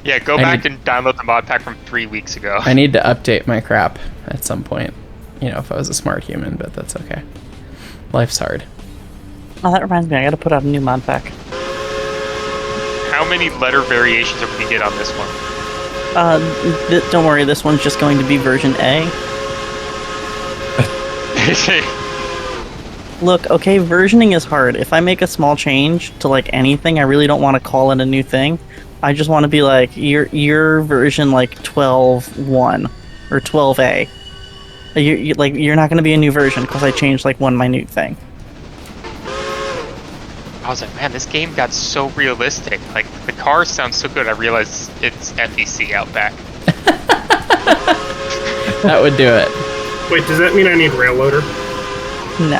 [SPEAKER 2] Yeah, go back and download the mod pack from 3 weeks ago.
[SPEAKER 1] I need to update my crap at some point. If I was a smart human, but that's okay. Life's hard.
[SPEAKER 4] Oh, that reminds me, I gotta put out a new mod pack.
[SPEAKER 2] How many letter variations are we gonna get on this one?
[SPEAKER 4] Don't worry, this one's just going to be version A. Look, okay, versioning is hard. If I make a small change to like anything, I really don't want to call it a new thing. I just want to be like, your version like 12.1 or 12A. You're not going to be a new version because I changed like one minute thing.
[SPEAKER 2] I was like, man, this game got so realistic. Like, the cars sound so good, I realized it's FEC out back.
[SPEAKER 1] That would do it.
[SPEAKER 5] Wait, does that mean I need Railloader?
[SPEAKER 4] No.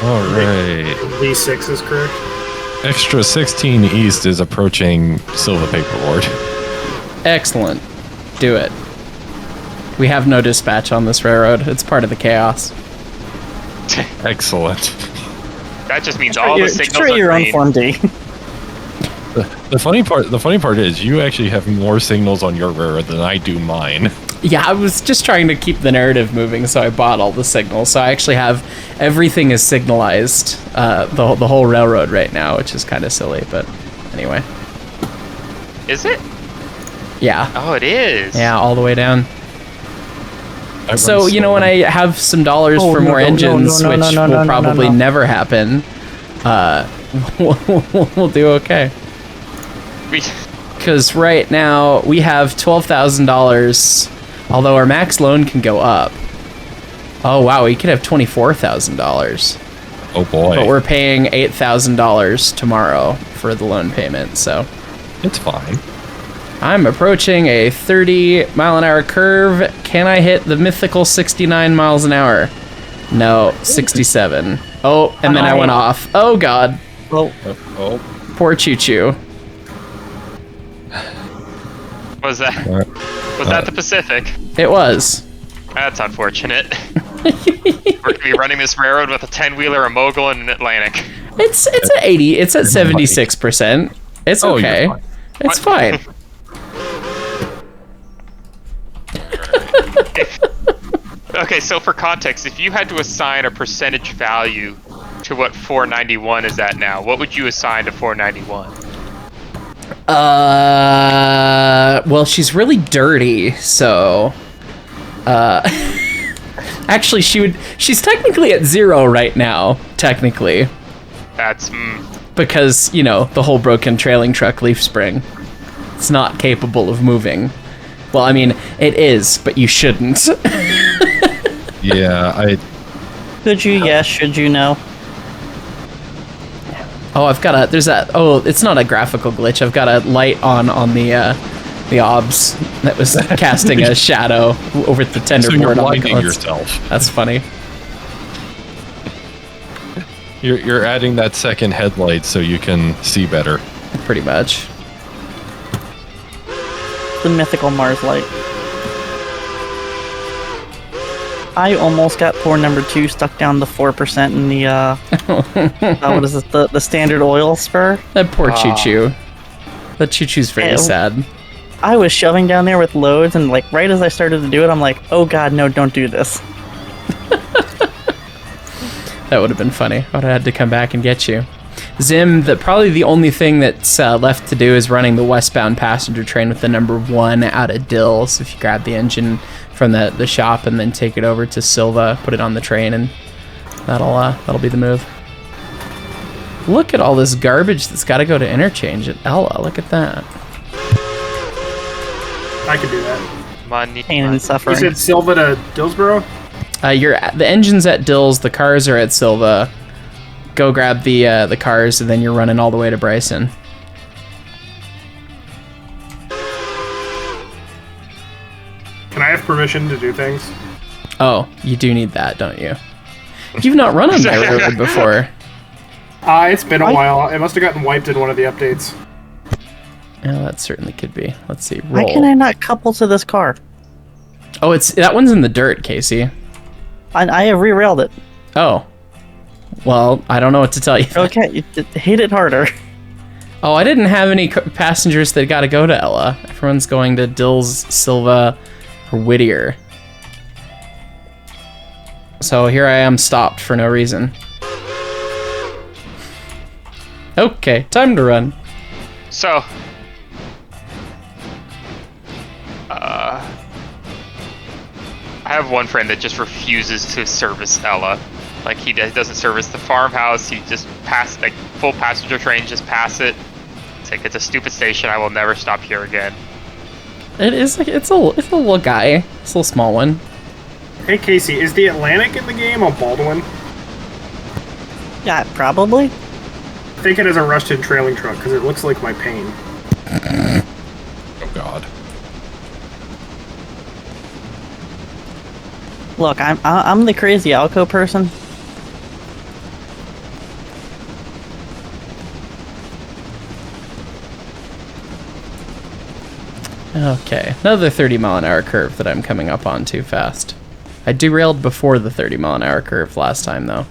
[SPEAKER 3] All right.
[SPEAKER 5] V6 is correct.
[SPEAKER 3] Extra 16 East is approaching Silva Paperboard.
[SPEAKER 1] Excellent. Do it. We have no dispatch on this railroad. It's part of the chaos.
[SPEAKER 3] Excellent.
[SPEAKER 2] That just means all the signals are
[SPEAKER 4] your own
[SPEAKER 2] green.
[SPEAKER 4] Form D.
[SPEAKER 3] The funny part is you actually have more signals on your railroad than I do mine.
[SPEAKER 1] Yeah, I was just trying to keep the narrative moving, so I bought all the signals. So I actually have everything is signalized, the whole railroad right now, which is kind of silly, but anyway.
[SPEAKER 2] Is it?
[SPEAKER 1] Yeah.
[SPEAKER 2] Oh, it is.
[SPEAKER 1] Yeah, all the way down. So, when I have some dollars for more engines, which will probably never happen, we'll do okay. Because right now, we have $12,000, although our max loan can go up. Oh, wow, we could have $24,000.
[SPEAKER 3] Oh, boy.
[SPEAKER 1] But we're paying $8,000 tomorrow for the loan payment, so.
[SPEAKER 3] It's fine.
[SPEAKER 1] I'm approaching a 30-mile-an-hour curve. Can I hit the mythical 69 miles an hour? No, 67. Oh, and then I went off. Oh, God.
[SPEAKER 4] Oh.
[SPEAKER 1] Poor Choo-Choo.
[SPEAKER 2] Was that the Pacific?
[SPEAKER 1] It was.
[SPEAKER 2] That's unfortunate. We're gonna be running this railroad with a 10-wheeler, a mogul, and an Atlantic.
[SPEAKER 1] It's at 80. It's at 76%. It's
[SPEAKER 3] Oh, you're
[SPEAKER 1] okay.
[SPEAKER 3] fine.
[SPEAKER 1] It's fine.
[SPEAKER 2] Okay, so for context, if you had to assign a percentage value to what 491 is at now, what would you assign to 491?
[SPEAKER 1] Well, she's really dirty, so actually she's technically at 0 right now, technically.
[SPEAKER 2] That's
[SPEAKER 1] Because, you know, the whole broken trailing truck leaf spring. It's not capable of moving. Well, I mean, it is, but you shouldn't.
[SPEAKER 3] Yeah,
[SPEAKER 4] Could you? Yes. Should you? No.
[SPEAKER 1] Oh, I've got a, there's that, oh, it's not a graphical glitch. I've got a light on the obs that was casting a shadow over the tender
[SPEAKER 3] so you're
[SPEAKER 1] board on the
[SPEAKER 3] blinding
[SPEAKER 1] guns.
[SPEAKER 3] yourself.
[SPEAKER 1] That's funny.
[SPEAKER 3] You're adding that second headlight so you can see better.
[SPEAKER 1] Pretty much.
[SPEAKER 4] The mythical Mars light. I almost got poor number 2 stuck down to 4% in the what is it? The standard oil spur.
[SPEAKER 1] That poor choo-choo. That choo-choo's very
[SPEAKER 4] Ew.
[SPEAKER 1] sad.
[SPEAKER 4] I was shoving down there with loads, and like right as I started to do it, I'm like, oh god, no, don't do this.
[SPEAKER 1] That would have been funny. I'd have had to come back and get you. Zim, probably the only thing that's left to do is running the westbound passenger train with the number 1 out of Dills. If you grab the engine from the shop and then take it over to Silva, put it on the train, and that'll be the move. Look at all this garbage that's got to go to interchange at Ella. Look at that.
[SPEAKER 5] I could do that.
[SPEAKER 2] money.
[SPEAKER 4] Pain and
[SPEAKER 5] You
[SPEAKER 4] suffering.
[SPEAKER 5] said Silva to Dillsboro?
[SPEAKER 1] The engine's at Dills, the cars are at Silva. Go grab the cars, and then you're running all the way to Bryson.
[SPEAKER 5] Can I have permission to do things?
[SPEAKER 1] Oh, you do need that, don't you? You've not run on my road before.
[SPEAKER 5] It's been a while. It must have gotten wiped in one of the updates.
[SPEAKER 1] Yeah, that certainly could be. Let's see.
[SPEAKER 4] Why
[SPEAKER 1] Roll.
[SPEAKER 4] can I not couple to this car?
[SPEAKER 1] Oh, that one's in the dirt, Casey.
[SPEAKER 4] I have re-railed it.
[SPEAKER 1] Oh. Well, I don't know what to tell you.
[SPEAKER 4] Okay, hit it harder.
[SPEAKER 1] Oh, I didn't have any passengers that got to go to Ella. Everyone's going to Dills, Silva, or Whittier. So here I am stopped for no reason. Okay, time to run.
[SPEAKER 2] So, I have one friend that just refuses to service Ella. Like, he doesn't service the farmhouse. He just like full passenger train, just pass it. It's like, it's a stupid station. I will never stop here again.
[SPEAKER 1] It is like it's a little guy. It's a little small one.
[SPEAKER 5] Hey Casey, is the Atlantic in the game on Baldwin?
[SPEAKER 4] Yeah, probably.
[SPEAKER 5] I think it has a rusted trailing truck because it looks like my pain.
[SPEAKER 3] Oh God.
[SPEAKER 4] Look, I'm the crazy Alco person.
[SPEAKER 1] Okay, another 30-mile-an-hour curve that I'm coming up on too fast. I derailed before the 30-mile-an-hour curve last time, though.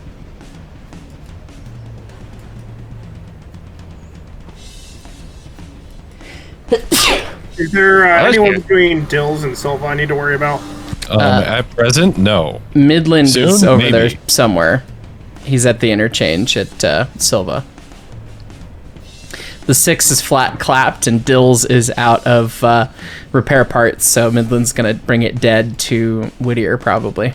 [SPEAKER 5] Is there
[SPEAKER 2] that's
[SPEAKER 5] anyone
[SPEAKER 2] good.
[SPEAKER 5] between Dills and Silva I need to worry about?
[SPEAKER 3] At present, no.
[SPEAKER 1] Midland is
[SPEAKER 3] Soon,
[SPEAKER 1] over
[SPEAKER 3] maybe.
[SPEAKER 1] there somewhere. He's at the interchange at Silva. The 6 is flat clapped, and Dills is out of repair parts, so Midland's gonna bring it dead to Whittier, probably.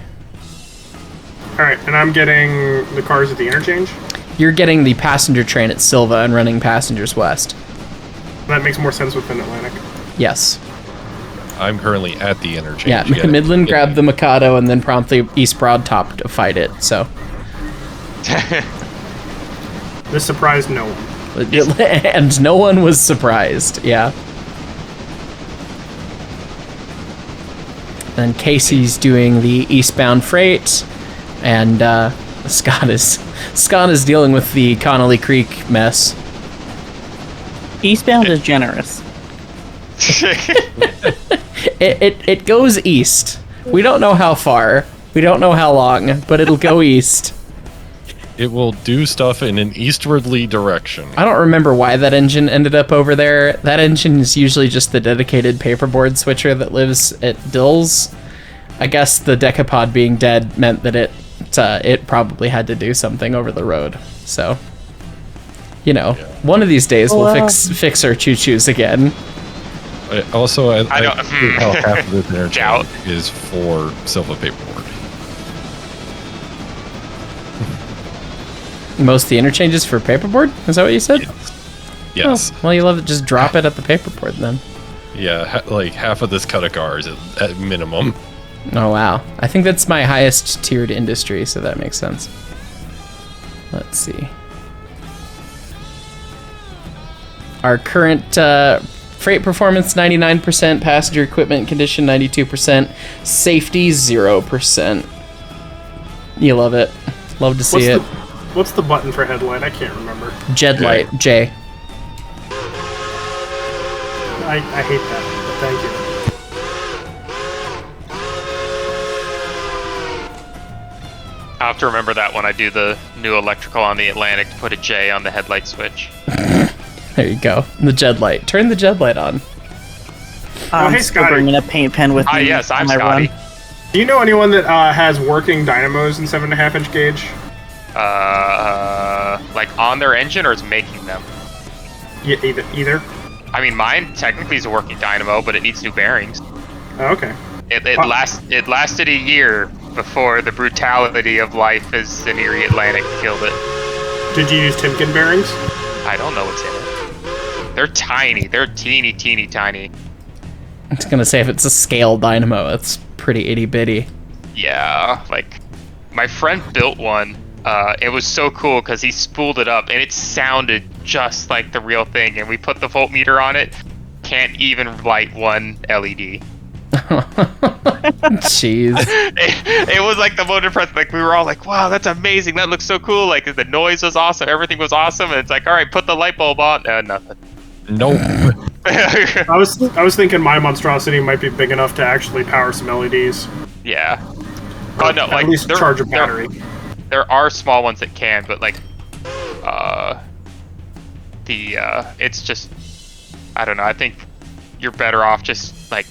[SPEAKER 5] Alright, and I'm getting the cars at the interchange?
[SPEAKER 1] You're getting the passenger train at Silva and running passengers west.
[SPEAKER 5] That makes more sense with an Atlantic.
[SPEAKER 1] Yes.
[SPEAKER 3] I'm currently at the interchange.
[SPEAKER 1] Yeah,
[SPEAKER 3] getting-
[SPEAKER 1] Midland grabbed the Mikado and then promptly East Broad Top to fight it, so.
[SPEAKER 5] This surprised no one.
[SPEAKER 1] And no one was surprised, yeah. And Casey's doing the eastbound freight, and Scott is dealing with the Connolly Creek mess.
[SPEAKER 4] Eastbound is generous.
[SPEAKER 1] It goes east. We don't know how far. We don't know how long, but it'll go east.
[SPEAKER 3] It will do stuff in an eastwardly direction.
[SPEAKER 1] I don't remember why that engine ended up over there. That engine is usually just the dedicated paperboard switcher that lives at Dill's. I guess the decapod being dead meant that it probably had to do something over the road. So, you know, one of these days we'll fix our choo-choos again.
[SPEAKER 3] Also, I
[SPEAKER 2] don't-
[SPEAKER 3] think how half of this interchange
[SPEAKER 2] Doubt.
[SPEAKER 3] is for silver paperboard.
[SPEAKER 1] Most of the interchanges for paperboard? Is that what you said?
[SPEAKER 3] Yes.
[SPEAKER 1] Oh, well, you love it. Just drop it at the paperboard then.
[SPEAKER 3] Yeah, like half of this cut of cars at minimum.
[SPEAKER 1] Oh, wow. I think that's my highest tiered industry, so that makes sense. Let's see. Our current freight performance, 99%. Passenger equipment condition, 92%. Safety, 0%. You love it. Love to see it.
[SPEAKER 5] What's the button for headlight? I can't remember.
[SPEAKER 1] Jed light, J.
[SPEAKER 5] I hate that, but thank you.
[SPEAKER 2] I'll have to remember that when I do the new electrical on the Atlantic to put a J on the headlight switch.
[SPEAKER 1] There you go. The Jed light. Turn the Jed light on.
[SPEAKER 4] I'm
[SPEAKER 5] hey,
[SPEAKER 4] still
[SPEAKER 5] Scotty.
[SPEAKER 4] bringing a paint pen with me.
[SPEAKER 2] Yes, I'm
[SPEAKER 4] on my
[SPEAKER 2] Scotty.
[SPEAKER 4] run.
[SPEAKER 5] Do you know anyone that has working dynamos in 7.5-inch gauge?
[SPEAKER 2] Like on their engine or is making them?
[SPEAKER 5] Yeah, either.
[SPEAKER 2] I mean, mine technically is a working dynamo, but it needs new bearings.
[SPEAKER 5] Oh, okay.
[SPEAKER 2] It lasted a year before the brutality of life as an Erie Atlantic killed it.
[SPEAKER 5] Did you use Timken bearings?
[SPEAKER 2] I don't know what's in it. They're tiny. They're teeny tiny.
[SPEAKER 1] I was gonna say, if it's a scale dynamo, it's pretty itty bitty.
[SPEAKER 2] Yeah, like my friend built one. It was so cool because he spooled it up and it sounded just like the real thing. And we put the voltmeter on it. Can't even light one LED.
[SPEAKER 1] Jeez.
[SPEAKER 2] It was like the most impressive. Like we were all like, "Wow, that's amazing! That looks so cool!" Like the noise was awesome, everything was awesome, and it's like, "All right, put the light bulb on." Nothing.
[SPEAKER 3] Nope.
[SPEAKER 5] I was thinking my monstrosity might be big enough to actually power some LEDs.
[SPEAKER 2] Yeah. Oh no,
[SPEAKER 5] At
[SPEAKER 2] like
[SPEAKER 5] least charge a battery.
[SPEAKER 2] There are small ones that can, but like, it's just, I don't know. I think you're better off just like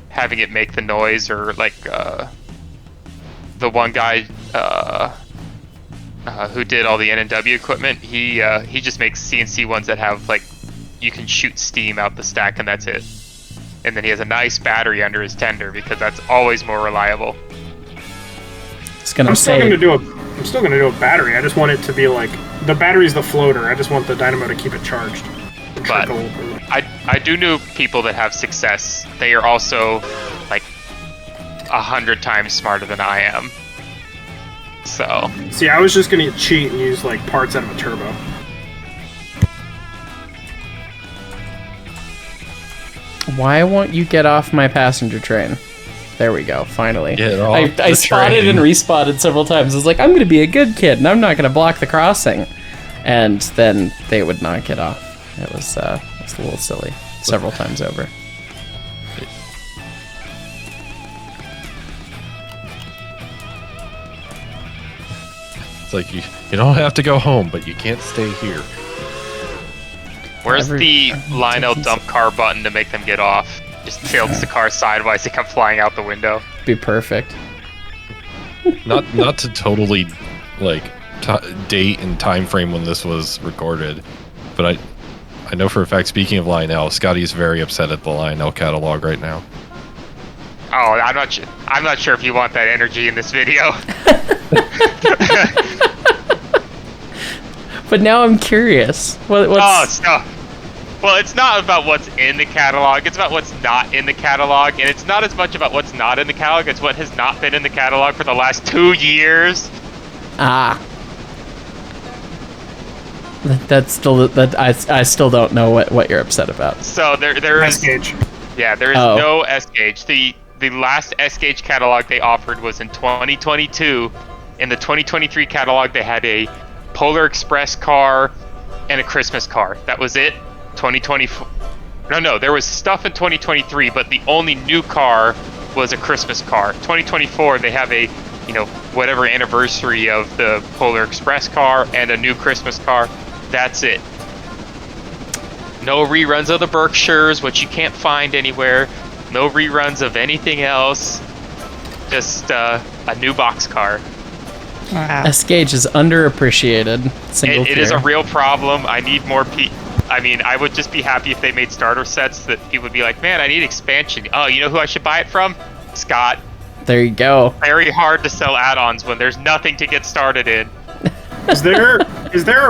[SPEAKER 2] having it make the noise, or like the one guy who did all the N&W equipment. He just makes CNC ones that have like you can shoot steam out the stack and that's it. And then he has a nice battery under his tender because that's always more reliable.
[SPEAKER 1] I'm
[SPEAKER 5] still gonna do a battery. I just want it to be like the battery's the floater. I just want the dynamo to keep it charged.
[SPEAKER 2] But I do know people that have success. They are also like 100 times smarter than I am. So
[SPEAKER 5] see, I was just gonna cheat and use like parts out of a turbo.
[SPEAKER 1] Why won't you get off my passenger train? There we go, finally. I spotted
[SPEAKER 3] train.
[SPEAKER 1] and respotted several times. I was like, I'm gonna be a good kid and I'm not gonna block the crossing. And then they would not get off. It was a little silly several times over.
[SPEAKER 3] It's like you don't have to go home, but you can't stay here.
[SPEAKER 2] where's the Lionel dump car button to make them get off? Just tilts the car sideways, they come flying out the window.
[SPEAKER 1] Be perfect.
[SPEAKER 3] Not to totally like date and time frame when this was recorded, but I know for a fact, speaking of Lionel, Scotty's very upset at the Lionel catalog right now.
[SPEAKER 2] Oh, I'm not sure if you want that energy in this video.
[SPEAKER 1] But now I'm curious. What's...
[SPEAKER 2] Oh, stop. Well, it's not about what's in the catalog, it's about what's not in the catalog, and it's not as much about what's not in the catalog as what has not been in the catalog for the last 2 years.
[SPEAKER 1] Ah. That's still that I still don't know what you're upset about.
[SPEAKER 2] So there is
[SPEAKER 5] S-gauge.
[SPEAKER 2] Yeah, there is no S-gauge. The last S-gauge catalog they offered was in 2022. In the 2023 catalog, they had a Polar Express car and a Christmas car. That was it. 2024. No, there was stuff in 2023, but the only new car was a Christmas car. 2024, they have a, whatever anniversary of the Polar Express car and a new Christmas car. That's it. No reruns of the Berkshires, which you can't find anywhere. No reruns of anything else. Just a new box car.
[SPEAKER 1] S-Gauge is underappreciated.
[SPEAKER 2] It is a real problem. I need more I would just be happy if they made starter sets that people would be like, man, I need expansion. Oh, you know who I should buy it from? Scott.
[SPEAKER 1] There you go.
[SPEAKER 2] Very hard to sell add-ons when there's nothing to get started in.
[SPEAKER 5] Is there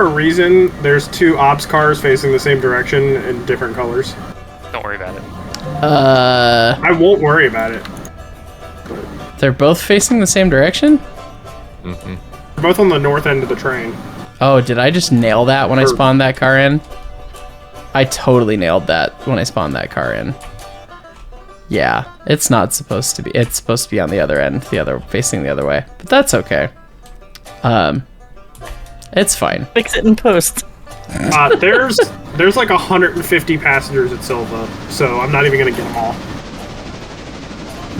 [SPEAKER 5] a reason there's 2 ops cars facing the same direction in different colors?
[SPEAKER 2] Don't worry about it.
[SPEAKER 5] I won't worry about it.
[SPEAKER 1] They're both facing the same direction?
[SPEAKER 3] Mm-hmm.
[SPEAKER 5] They're both on the north end of the train.
[SPEAKER 1] Oh, did I just nail that when I spawned that car in? I totally nailed that when I spawned that car in. Yeah, it's not supposed to be. It's supposed to be on the other end, facing the other way. But that's okay. It's fine.
[SPEAKER 4] Fix it in post.
[SPEAKER 5] There's like 150 passengers at Silva, so I'm not even gonna get them all.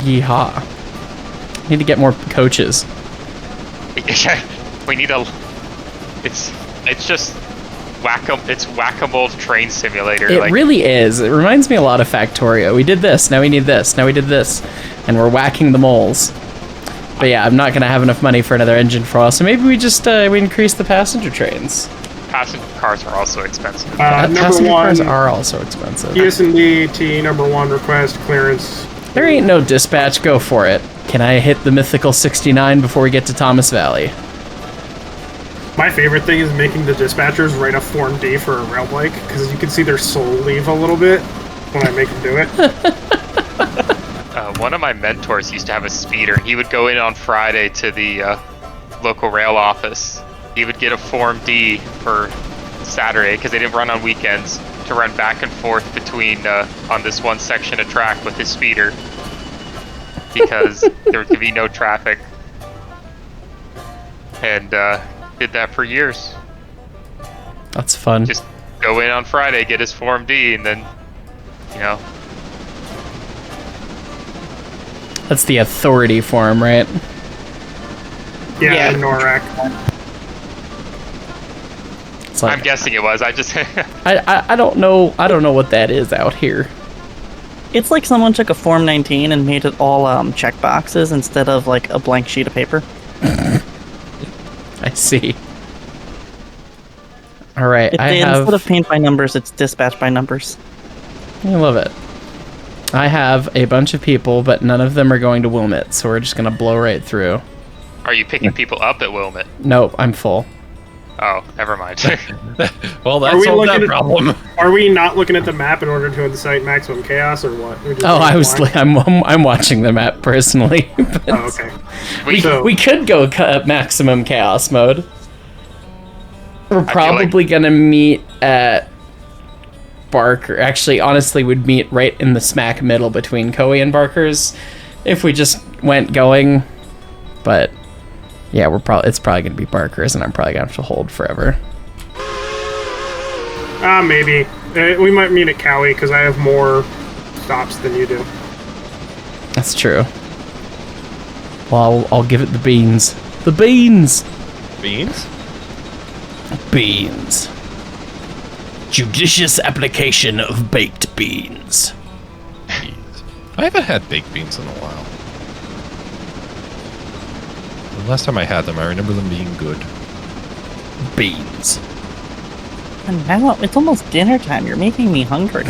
[SPEAKER 1] Yeehaw. Need to get more coaches.
[SPEAKER 2] We need it's just whack-a-mole train simulator.
[SPEAKER 1] It really is. It reminds me a lot of Factorio. We did this, now we need this, now we did this. And we're whacking the moles. But yeah, I'm not going to have enough money for another engine for a while, so maybe we just we increase the passenger trains.
[SPEAKER 2] Passenger cars are also expensive.
[SPEAKER 1] Passenger cars are also expensive.
[SPEAKER 5] ES&DT #1 request clearance.
[SPEAKER 1] There ain't no dispatch, go for it. Can I hit the mythical 69 before we get to Thomas Valley?
[SPEAKER 5] My favorite thing is making the dispatchers write a Form D for a rail bike, because you can see their soul leave a little bit when I make them do it.
[SPEAKER 2] One of my mentors used to have a speeder. He would go in on Friday to the local rail office. He would get a Form D for Saturday, because they didn't run on weekends, to run back and forth between on this one section of track with his speeder, because there could be no traffic. And did that for years.
[SPEAKER 1] That's fun.
[SPEAKER 2] Just go in on Friday, get his Form D, and then,
[SPEAKER 1] That's the authority form, right?
[SPEAKER 5] Yeah. NORAC.
[SPEAKER 1] It's like,
[SPEAKER 2] I'm guessing it was. I just
[SPEAKER 1] I don't know. I don't know what that is out here.
[SPEAKER 4] It's like someone took a Form 19 and made it all check boxes instead of like a blank sheet of paper.
[SPEAKER 1] I see. All right,
[SPEAKER 4] Instead of paint by numbers, it's dispatch by numbers.
[SPEAKER 1] I love it. I have a bunch of people, but none of them are going to Wilmette, so we're just gonna blow right through.
[SPEAKER 2] Are you picking people up at Wilmette?
[SPEAKER 1] Nope, I'm full.
[SPEAKER 2] Oh, never mind.
[SPEAKER 3] Well, that's solved that problem.
[SPEAKER 5] Are we not looking at the map in order to incite maximum chaos, or what?
[SPEAKER 1] I'm watching the map personally.
[SPEAKER 5] Oh, okay.
[SPEAKER 1] We could go maximum chaos mode. We're probably gonna meet at Barker. Actually, honestly, we'd meet right in the smack middle between Coe and Barker's if we just went going. But yeah, it's probably gonna be Barker's, and I'm probably gonna have to hold forever.
[SPEAKER 5] Maybe. We might meet at Cowie, because I have more stops than you do.
[SPEAKER 1] That's true. Well, I'll give it the beans. The beans!
[SPEAKER 3] Beans?
[SPEAKER 1] Beans. Judicious application of baked beans.
[SPEAKER 3] Beans. I haven't had baked beans in a while. The last time I had them, I remember them being good.
[SPEAKER 1] Beans.
[SPEAKER 4] And now it's almost dinner time. You're making me hungry.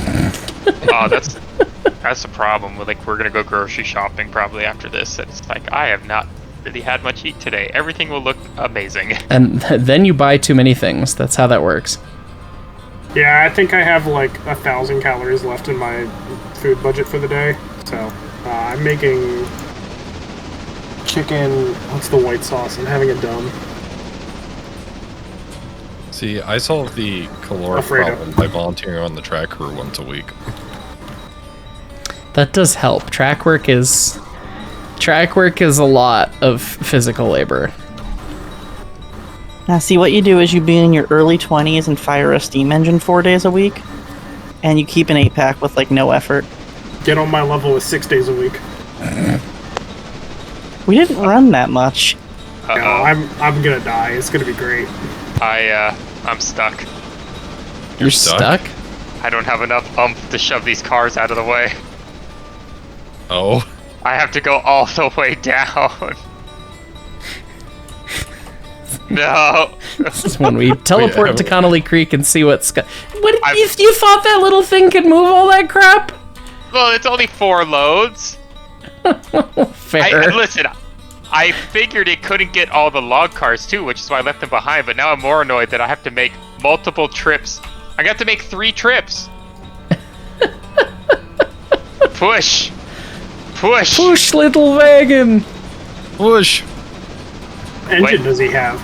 [SPEAKER 2] Oh, that's the problem. We're gonna go grocery shopping probably after this. It's like, I have not really had much eat today. Everything will look amazing.
[SPEAKER 1] And then you buy too many things. That's how that works.
[SPEAKER 5] Yeah, I think I have like 1,000 calories left in my food budget for the day. So I'm making chicken. What's the white sauce? I'm having it done.
[SPEAKER 3] See, I solve the caloric problem by volunteering on the track crew once a week.
[SPEAKER 1] That does help. Track work is a lot of physical labor.
[SPEAKER 4] Now, see, what you do is you be in your early 20s and fire a steam engine 4 days a week. and you keep an 8-pack with like no effort.
[SPEAKER 5] Get on my level with 6 days a week.
[SPEAKER 4] We didn't run that much.
[SPEAKER 5] No, I'm gonna die. It's gonna be great.
[SPEAKER 2] I'm stuck.
[SPEAKER 1] You're stuck?
[SPEAKER 2] I don't have enough oomph to shove these cars out of the way.
[SPEAKER 3] Oh.
[SPEAKER 2] I have to go all the way down. No.
[SPEAKER 1] This is when we teleport to Connolly Creek and see what's... If you thought that little thing could move all that crap?
[SPEAKER 2] Well, it's only 4 loads.
[SPEAKER 1] Fair.
[SPEAKER 2] Listen, I figured it couldn't get all the log cars too, which is why I left them behind, but now I'm more annoyed that I have to make multiple trips. I got to make 3 trips. Push. Push.
[SPEAKER 1] Push, little wagon.
[SPEAKER 3] Push.
[SPEAKER 5] Engine
[SPEAKER 2] Wait.
[SPEAKER 5] does he have?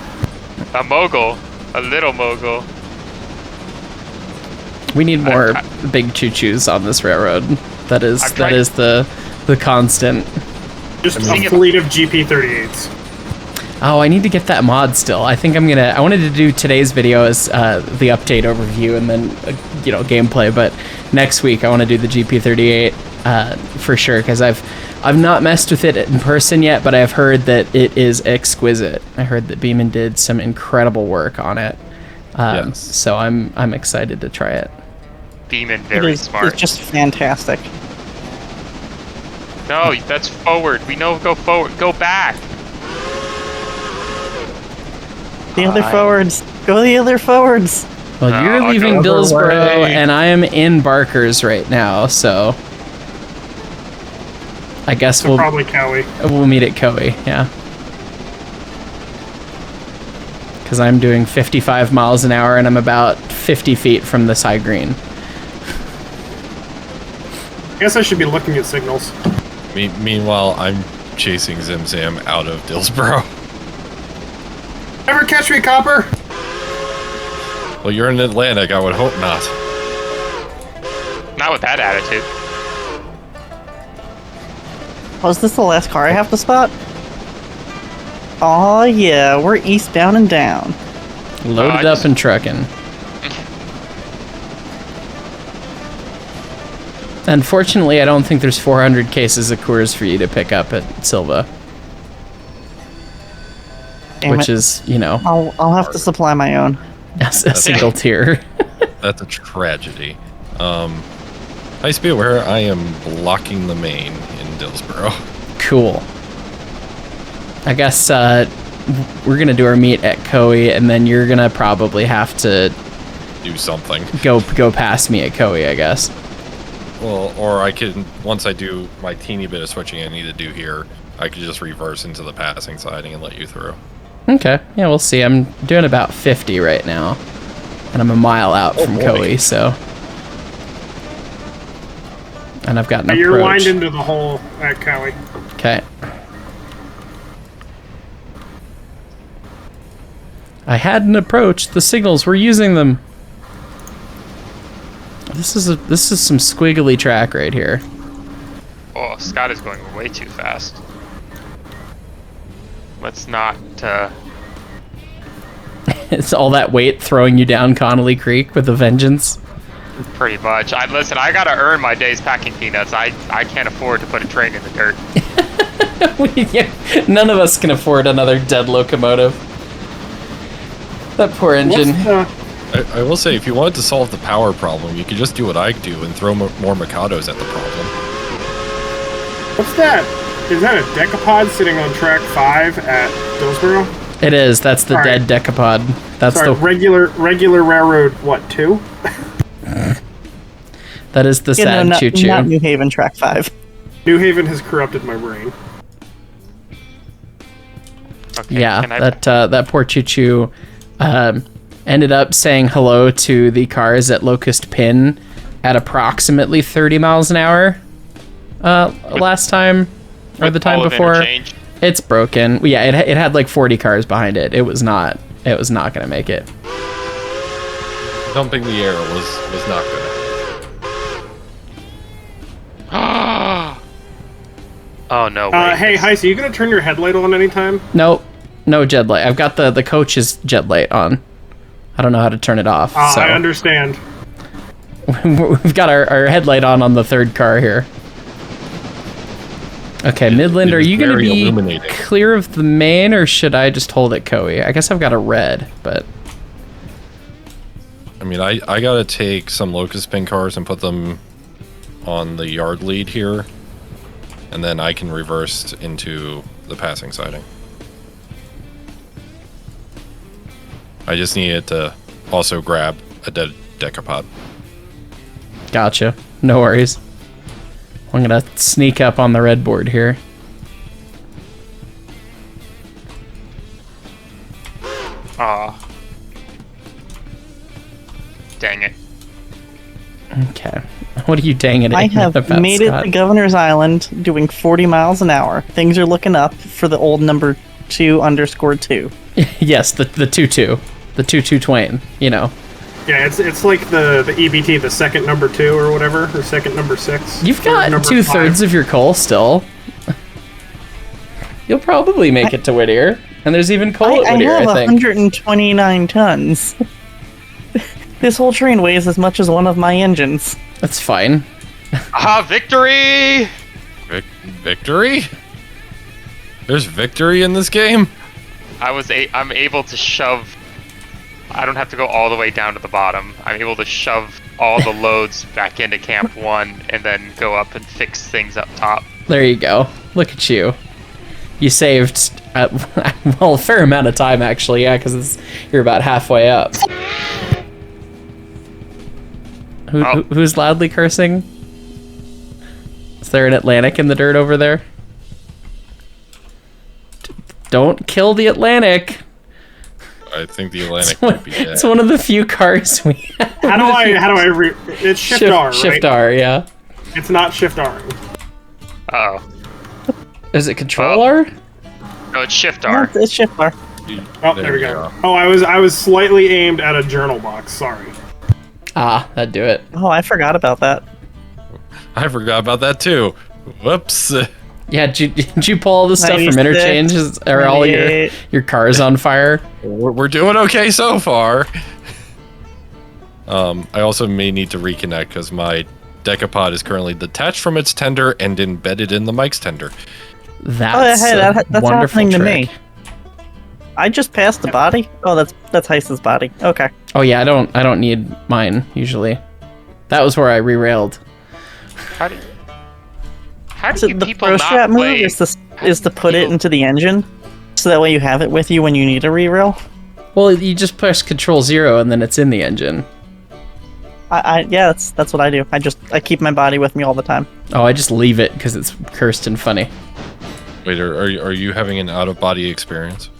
[SPEAKER 2] A mogul. A little mogul.
[SPEAKER 1] We need more big choo-choos on this railroad. That is the constant.
[SPEAKER 5] Just a fleet of GP38s.
[SPEAKER 1] Oh, I need to get that mod still. I think I wanted to do today's video as the update overview and then, gameplay, but next week I want to do the GP38 for sure, because I've not messed with it in person yet, but I've heard that it is exquisite. I heard that Beeman did some incredible work on it.
[SPEAKER 3] Yes.
[SPEAKER 1] So I'm excited to try it.
[SPEAKER 2] Beeman, very smart.
[SPEAKER 4] It's just fantastic.
[SPEAKER 2] No, that's forward. We know go forward. Go back.
[SPEAKER 4] The other forwards. Go the other forwards.
[SPEAKER 1] Well,
[SPEAKER 2] No,
[SPEAKER 1] you're
[SPEAKER 2] I'll
[SPEAKER 1] leaving
[SPEAKER 2] go
[SPEAKER 1] Dillsboro,
[SPEAKER 3] way.
[SPEAKER 1] and I am in Barker's right now, so I guess
[SPEAKER 5] So probably Cowie.
[SPEAKER 1] we'll meet at Cowie, yeah. Because I'm doing 55 miles an hour, and I'm about 50 feet from the side green.
[SPEAKER 5] I guess I should be looking at signals.
[SPEAKER 3] Meanwhile, I'm chasing Zim Zam out of Dillsboro.
[SPEAKER 5] Ever catch me, Copper?
[SPEAKER 3] Well, you're in Atlantic. I would hope not.
[SPEAKER 2] Not with that attitude.
[SPEAKER 4] Oh, is this the last car I have to spot? Oh yeah, we're eastbound and down.
[SPEAKER 1] Loaded up and trucking. Unfortunately, I don't think there's 400 cases of Coors for you to pick up at Silva.
[SPEAKER 4] Damn
[SPEAKER 1] Which
[SPEAKER 4] it.
[SPEAKER 1] is,
[SPEAKER 4] I'll have to supply my own.
[SPEAKER 1] a single tier.
[SPEAKER 3] That's a tragedy. Nice be aware, I am blocking the main in Dillsboro.
[SPEAKER 1] Cool. I guess we're going to do our meet at Cowie, and then you're going to probably have to
[SPEAKER 3] Do something.
[SPEAKER 1] go past me at Cowie, I guess.
[SPEAKER 3] Well, or I can, once I do my teeny bit of switching I need to do here, I could just reverse into the passing siding and let you through.
[SPEAKER 1] Okay, yeah, we'll see. I'm doing about 50 right now, and I'm a mile out from
[SPEAKER 3] boy.
[SPEAKER 1] Cowie, so... And I've got an
[SPEAKER 5] You're
[SPEAKER 1] approach.
[SPEAKER 5] lined into the hole at Cowie.
[SPEAKER 1] Okay. I had an approach. The signals, we're using them. This is some squiggly track right here.
[SPEAKER 2] Oh, Scott is going way too fast. Let's not,
[SPEAKER 1] It's all that weight throwing you down Connolly Creek with a vengeance.
[SPEAKER 2] pretty much. Listen, I gotta earn my days packing peanuts. I can't afford to put a train in the dirt.
[SPEAKER 1] None of us can afford another dead locomotive. That poor engine.
[SPEAKER 3] I will say, if you wanted to solve the power problem, you could just do what I do and throw more Mikados at the problem.
[SPEAKER 5] What's that? Is that a decapod sitting on track 5 at Dillsboro?
[SPEAKER 1] It is. That's the
[SPEAKER 5] Sorry.
[SPEAKER 1] dead decapod. That's
[SPEAKER 5] Sorry,
[SPEAKER 1] the
[SPEAKER 5] regular railroad, what, 2?
[SPEAKER 1] that is the sad
[SPEAKER 4] not
[SPEAKER 1] choo-choo.
[SPEAKER 4] New Haven track 5.
[SPEAKER 5] New Haven has corrupted my brain.
[SPEAKER 2] Okay,
[SPEAKER 1] Yeah,
[SPEAKER 2] can I-
[SPEAKER 1] that poor choo-choo ended up saying hello to the cars at Locust Pin at approximately 30 miles an hour last time, or
[SPEAKER 2] with
[SPEAKER 1] the time
[SPEAKER 2] all of
[SPEAKER 1] before.
[SPEAKER 2] interchange?
[SPEAKER 1] It's broken. Yeah, it had like 40 cars behind it. It was not gonna make it.
[SPEAKER 3] Dumping the air was not good.
[SPEAKER 2] Oh no! Wait,
[SPEAKER 5] Hey, Heisey, you gonna turn your headlight on anytime?
[SPEAKER 1] Nope, no jet light. I've got the coach's jet light on. I don't know how to turn it off. So
[SPEAKER 5] I understand.
[SPEAKER 1] We've got our headlight on the third car here. Okay, Midland, are you going to be clear of the main, or should I just hold it, Koei? I guess I've got a red, but...
[SPEAKER 3] I mean, I gotta take some locust pin cars and put them on the yard lead here, and then I can reverse into the passing siding. I just needed to also grab a dead decapod.
[SPEAKER 1] Gotcha. No worries. I'm gonna sneak up on the red board here.
[SPEAKER 2] Aw. Dang it.
[SPEAKER 1] Okay. What are you dang it
[SPEAKER 4] I have
[SPEAKER 1] about,
[SPEAKER 4] made
[SPEAKER 1] Scott?
[SPEAKER 4] it to Governor's Island doing 40 miles an hour. Things are looking up for the old number 2_2.
[SPEAKER 1] Yes, the 2-2. The 2-2 twain, you know.
[SPEAKER 5] Yeah, it's like the EBT, the second number 2 or whatever, or second number 6.
[SPEAKER 1] You've got 2/3 of your coal still. You'll probably make it to Whittier. And there's even coal at Whittier,
[SPEAKER 4] I have
[SPEAKER 1] I think.
[SPEAKER 4] 129 tons. This whole train weighs as much as one of my engines.
[SPEAKER 1] That's fine.
[SPEAKER 2] Ah, victory!
[SPEAKER 3] Victory? There's victory in this game?
[SPEAKER 2] I'm able to shove... I don't have to go all the way down to the bottom. I'm able to shove all the loads back into Camp 1 and then go up and fix things up top.
[SPEAKER 1] There you go. Look at you. You saved, well, a fair amount of time, actually, yeah, because you're about halfway up. Who's loudly cursing? Is there an Atlantic in the dirt over there? Don't kill the Atlantic.
[SPEAKER 3] I think the Atlantic might be dead.
[SPEAKER 1] It's one of the few cars we have.
[SPEAKER 5] How do I it's Shift R, right?
[SPEAKER 1] Shift R, yeah.
[SPEAKER 5] It's not Shift R.
[SPEAKER 2] Uh-oh.
[SPEAKER 1] Is it Control R?
[SPEAKER 2] No, it's Shift R.
[SPEAKER 4] No, it's Shift R.
[SPEAKER 5] Oh, there we go. Oh, I was slightly aimed at a journal box, sorry.
[SPEAKER 1] Ah, that'd do it.
[SPEAKER 4] Oh, I forgot about that.
[SPEAKER 3] I forgot about that too. Whoops.
[SPEAKER 1] Yeah, did you pull all the stuff from
[SPEAKER 4] 96,
[SPEAKER 1] interchanges? Are all your cars on fire?
[SPEAKER 3] We're doing okay so far. I also may need to reconnect because my decapod is currently detached from its tender and embedded in the Mike's tender.
[SPEAKER 1] That's
[SPEAKER 4] that's
[SPEAKER 1] wonderful
[SPEAKER 4] happening to
[SPEAKER 1] trick.
[SPEAKER 4] me. I just passed the body. Oh, that's Heist's body. Okay.
[SPEAKER 1] Oh yeah, I don't need mine usually. That was where I re-railed.
[SPEAKER 2] How do
[SPEAKER 4] So
[SPEAKER 2] you
[SPEAKER 4] the
[SPEAKER 2] people
[SPEAKER 4] pro
[SPEAKER 2] not
[SPEAKER 4] strat move
[SPEAKER 2] play?
[SPEAKER 4] is to put it into the engine, so that way you have it with you when you need a re-rail.
[SPEAKER 1] Well, you just press Control 0 and then it's in the engine.
[SPEAKER 4] Yeah, that's what I do. I keep my body with me all the time.
[SPEAKER 1] Oh, I just leave it because it's cursed and funny.
[SPEAKER 3] Wait, are you having an out-of-body experience?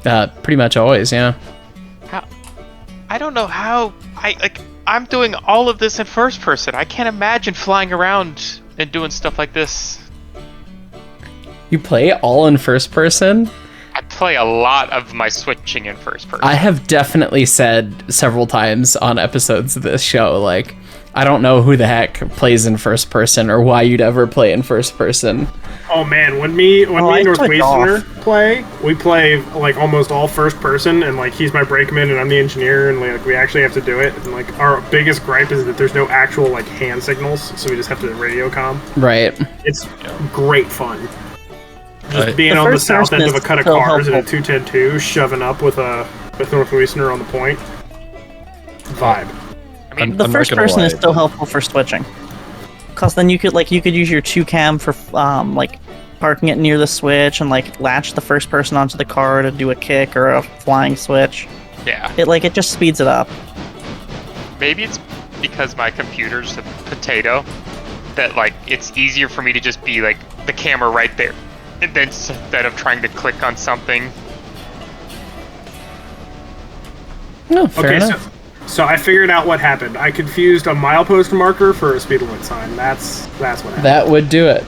[SPEAKER 1] Pretty much always, yeah.
[SPEAKER 2] I don't know how I'm doing all of this in first person. I can't imagine flying around and doing stuff like this.
[SPEAKER 1] You play all in first person?
[SPEAKER 2] I play a lot of my switching in first person.
[SPEAKER 1] I have definitely said several times on episodes of this show, like, I don't know who the heck plays in first person or why you'd ever play in first person.
[SPEAKER 5] Oh man, when me and Northwesterner play, we play like almost all first person, and like he's my brakeman and I'm the engineer, and like we actually have to do it. And like our biggest gripe is that there's no actual like hand signals, so we just have to radio comm.
[SPEAKER 1] Right.
[SPEAKER 5] It's great fun. Just being
[SPEAKER 4] The
[SPEAKER 5] on the
[SPEAKER 4] first
[SPEAKER 5] south end
[SPEAKER 4] person
[SPEAKER 5] of a cut of
[SPEAKER 4] is so
[SPEAKER 5] cars in a
[SPEAKER 4] helpful.
[SPEAKER 5] 210-2, shoving up with Northwesterner on the point. Vibe.
[SPEAKER 2] I mean,
[SPEAKER 4] The
[SPEAKER 3] I'm not
[SPEAKER 4] first
[SPEAKER 3] gonna
[SPEAKER 4] person
[SPEAKER 3] lie.
[SPEAKER 4] is still helpful for switching, cause then you could use your 2-cam for like parking it near the switch and like latch the first person onto the car to do a kick or a flying switch.
[SPEAKER 2] yeah.
[SPEAKER 4] It just speeds it up.
[SPEAKER 2] Maybe it's because my computer's a potato that like it's easier for me to just be like the camera right there, and then instead of trying to click on something.
[SPEAKER 1] No, fair
[SPEAKER 5] Okay,
[SPEAKER 1] enough.
[SPEAKER 5] so I figured out what happened. I confused a milepost marker for a speed limit sign. That's what happened.
[SPEAKER 1] That would do it.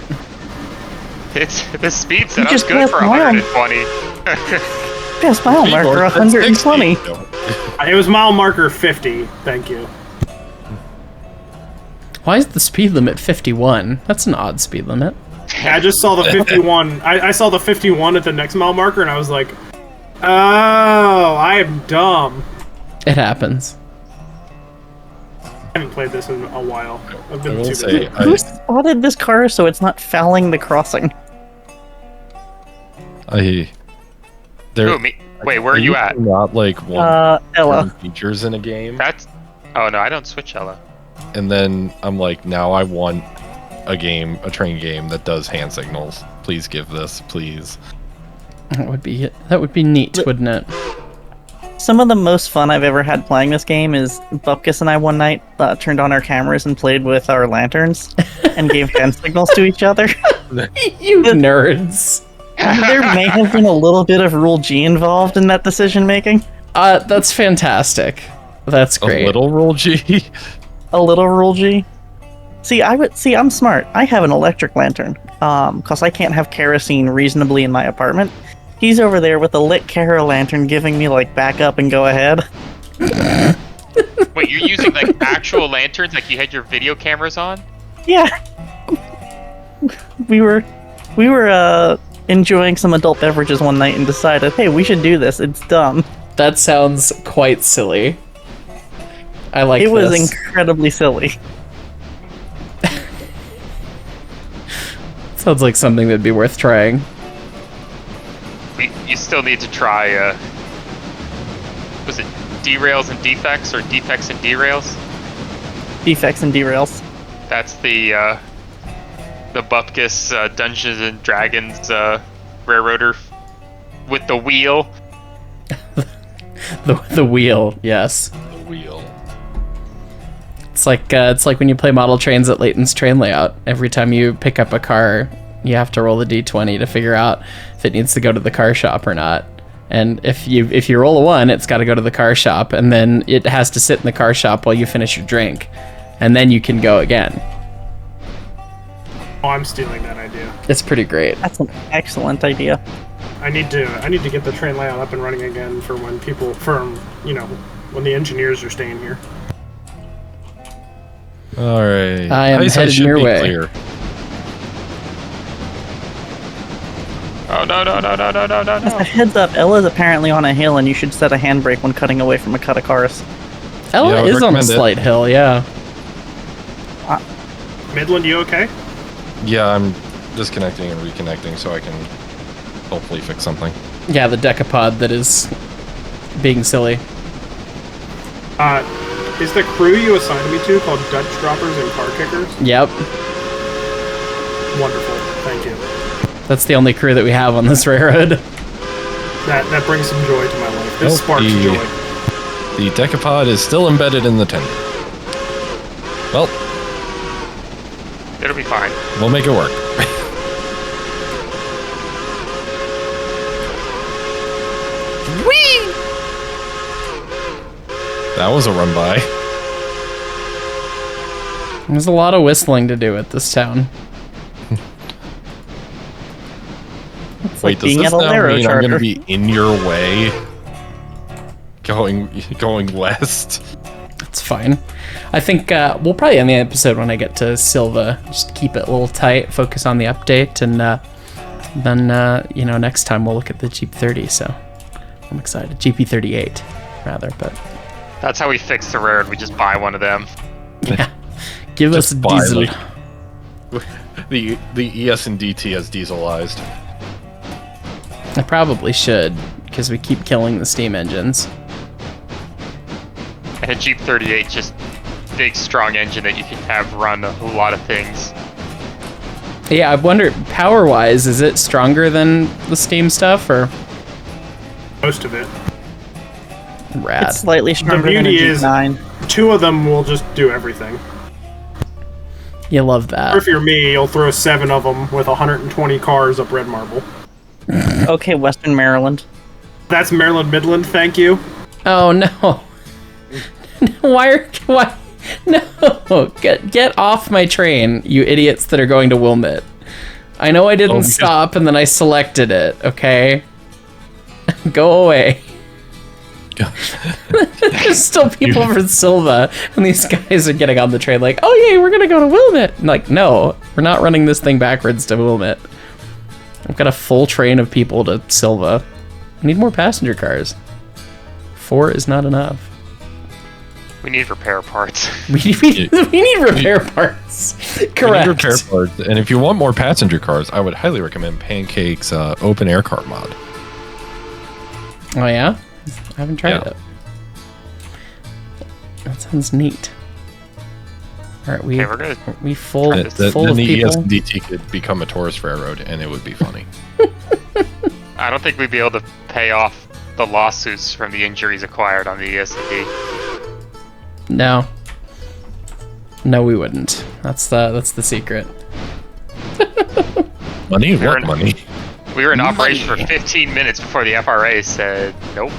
[SPEAKER 2] It's the speed set up
[SPEAKER 4] just
[SPEAKER 2] good for
[SPEAKER 4] passed mile.
[SPEAKER 2] 120.
[SPEAKER 4] Yes, mile marker 120.
[SPEAKER 5] It was mile marker 50. Thank you.
[SPEAKER 1] Why is the speed limit 51? That's an odd speed limit.
[SPEAKER 5] I just saw the 51. I saw the 51 at the next mile marker, and I was like, "Oh, I am dumb."
[SPEAKER 1] It happens.
[SPEAKER 5] I haven't played this in a while. I've been
[SPEAKER 3] I will
[SPEAKER 5] too
[SPEAKER 3] say,
[SPEAKER 5] busy.
[SPEAKER 4] Who spotted this car so it's not fouling the crossing?
[SPEAKER 2] Who, me? Wait, where are you at?
[SPEAKER 3] Not like one
[SPEAKER 4] Ella.
[SPEAKER 3] features in a game,
[SPEAKER 2] That's. Oh no, I don't switch Ella.
[SPEAKER 3] and then I'm like, now I want a train game that does hand signals. Please give this, please.
[SPEAKER 1] That would be neat, wouldn't it?
[SPEAKER 4] Some of the most fun I've ever had playing this game is Bupkis and I one night turned on our cameras and played with our lanterns and gave hand signals to each other.
[SPEAKER 1] You nerds.
[SPEAKER 4] There may have been a little bit of Rule G involved in that decision making.
[SPEAKER 1] That's fantastic. That's great.
[SPEAKER 3] A little roll G.
[SPEAKER 4] A little Rule G. I'm smart. I have an electric lantern, because I can't have kerosene reasonably in my apartment. He's over there with a lit Kara lantern giving me, like, back up and go ahead.
[SPEAKER 2] Wait, you're using like actual lanterns, like you had your video cameras on?
[SPEAKER 4] Yeah. We were enjoying some adult beverages one night and decided, hey, we should do this. It's dumb.
[SPEAKER 1] That sounds quite silly. I like
[SPEAKER 4] It was
[SPEAKER 1] this.
[SPEAKER 4] incredibly silly.
[SPEAKER 1] Sounds like something that'd be worth trying.
[SPEAKER 2] You still need to try. Was it derails and defects or defects and derails?
[SPEAKER 4] Defects and derails.
[SPEAKER 2] That's the Bupkis Dungeons and Dragons railroader with the wheel.
[SPEAKER 1] The wheel, yes.
[SPEAKER 3] The wheel.
[SPEAKER 1] It's like when you play model trains at Layton's Train Layout. Every time you pick up a car, you have to roll a d20 to figure out if it needs to go to the car shop or not. And if you roll a 1, it's got to go to the car shop, and then it has to sit in the car shop while you finish your drink, and then you can go again.
[SPEAKER 5] Oh, I'm stealing that idea.
[SPEAKER 1] It's pretty great.
[SPEAKER 4] That's an excellent idea.
[SPEAKER 5] I need to get the train layout up and running again for when when the engineers are staying here.
[SPEAKER 3] All right.
[SPEAKER 1] I am
[SPEAKER 3] Ice
[SPEAKER 1] headed
[SPEAKER 3] should
[SPEAKER 1] your
[SPEAKER 3] be
[SPEAKER 1] way.
[SPEAKER 3] clear.
[SPEAKER 2] Oh no.
[SPEAKER 4] As a heads up, Ella's apparently on a hill and you should set a handbrake when cutting away from a cut of cars.
[SPEAKER 1] Ella
[SPEAKER 3] Yeah, I would
[SPEAKER 1] is on a
[SPEAKER 3] recommend it.
[SPEAKER 1] slight hill, yeah.
[SPEAKER 5] Midland, you okay?
[SPEAKER 3] Yeah, I'm disconnecting and reconnecting so I can hopefully fix something.
[SPEAKER 1] Yeah, the decapod that is being silly.
[SPEAKER 5] Is the crew you assigned me to called Dutch Droppers and Car Kickers?
[SPEAKER 1] Yep.
[SPEAKER 5] Wonderful. Thank you.
[SPEAKER 1] That's the only crew that we have on this railroad.
[SPEAKER 5] That brings some joy to my life. This sparks joy.
[SPEAKER 3] The decapod is still embedded in the tender. Well,
[SPEAKER 2] It'll be fine.
[SPEAKER 3] we'll make it work.
[SPEAKER 1] Whee!
[SPEAKER 3] That was a run by.
[SPEAKER 1] There's a lot of whistling to do at this town.
[SPEAKER 4] It's
[SPEAKER 3] Wait,
[SPEAKER 4] like
[SPEAKER 3] does
[SPEAKER 4] being
[SPEAKER 3] this
[SPEAKER 4] at a
[SPEAKER 3] now
[SPEAKER 4] Laro
[SPEAKER 3] mean I'm
[SPEAKER 4] charter.
[SPEAKER 3] going to be in your way? Going west?
[SPEAKER 1] It's fine. I think we'll probably end the episode when I get to Silva. Just keep it a little tight, focus on the update, and then next time we'll look at the Jeep 30. So I'm excited. GP38, rather, but
[SPEAKER 2] That's how we fix the road. We just buy one of them.
[SPEAKER 1] yeah, give us a
[SPEAKER 3] Just buy,
[SPEAKER 1] diesel.
[SPEAKER 3] The ES&DT has dieselized.
[SPEAKER 1] I probably should because we keep killing the steam engines.
[SPEAKER 2] And a Jeep 38, just big, strong engine that you can have run a lot of things.
[SPEAKER 1] Yeah, I wonder, power-wise, is it stronger than the steam stuff, or
[SPEAKER 5] Most of it.
[SPEAKER 1] rad?
[SPEAKER 4] It's slightly stronger than a
[SPEAKER 5] beauty
[SPEAKER 4] Jeep
[SPEAKER 5] is-
[SPEAKER 4] 9.
[SPEAKER 5] 2 of them will just do everything.
[SPEAKER 1] You love
[SPEAKER 5] Or
[SPEAKER 1] that.
[SPEAKER 5] if you're me, you'll throw 7 of them with 120 cars up Red Marble.
[SPEAKER 4] Okay, Western Maryland.
[SPEAKER 5] That's Maryland Midland, thank you.
[SPEAKER 1] Oh no! Why? No! Get off my train, you idiots that are going to Wilmette. I know I didn't
[SPEAKER 3] because-
[SPEAKER 1] stop, and then I selected it. Okay, go away. There's still people from Silva, and these guys are getting on the train like, oh yay, we're gonna go to Wilmette. I'm like, no, we're not running this thing backwards to Wilmette. I've got a full train of people to Silva. I need more passenger cars. 4 is not enough.
[SPEAKER 2] We need repair parts.
[SPEAKER 1] We need repair parts. Correct.
[SPEAKER 3] We need repair parts, and if you want more passenger cars, I would highly recommend Pancake's open air car mod.
[SPEAKER 1] Oh yeah, I haven't tried it. That sounds neat. All right, we full
[SPEAKER 3] Then
[SPEAKER 1] of
[SPEAKER 3] the
[SPEAKER 1] people.
[SPEAKER 3] ES&DT could become a tourist railroad, and it would be funny.
[SPEAKER 2] I don't think we'd be able to pay off the lawsuits from the injuries acquired on the ES&D.
[SPEAKER 1] No, we wouldn't. That's the secret.
[SPEAKER 3] Money? What money?
[SPEAKER 2] We were in operation for 15 minutes before the FRA said nope.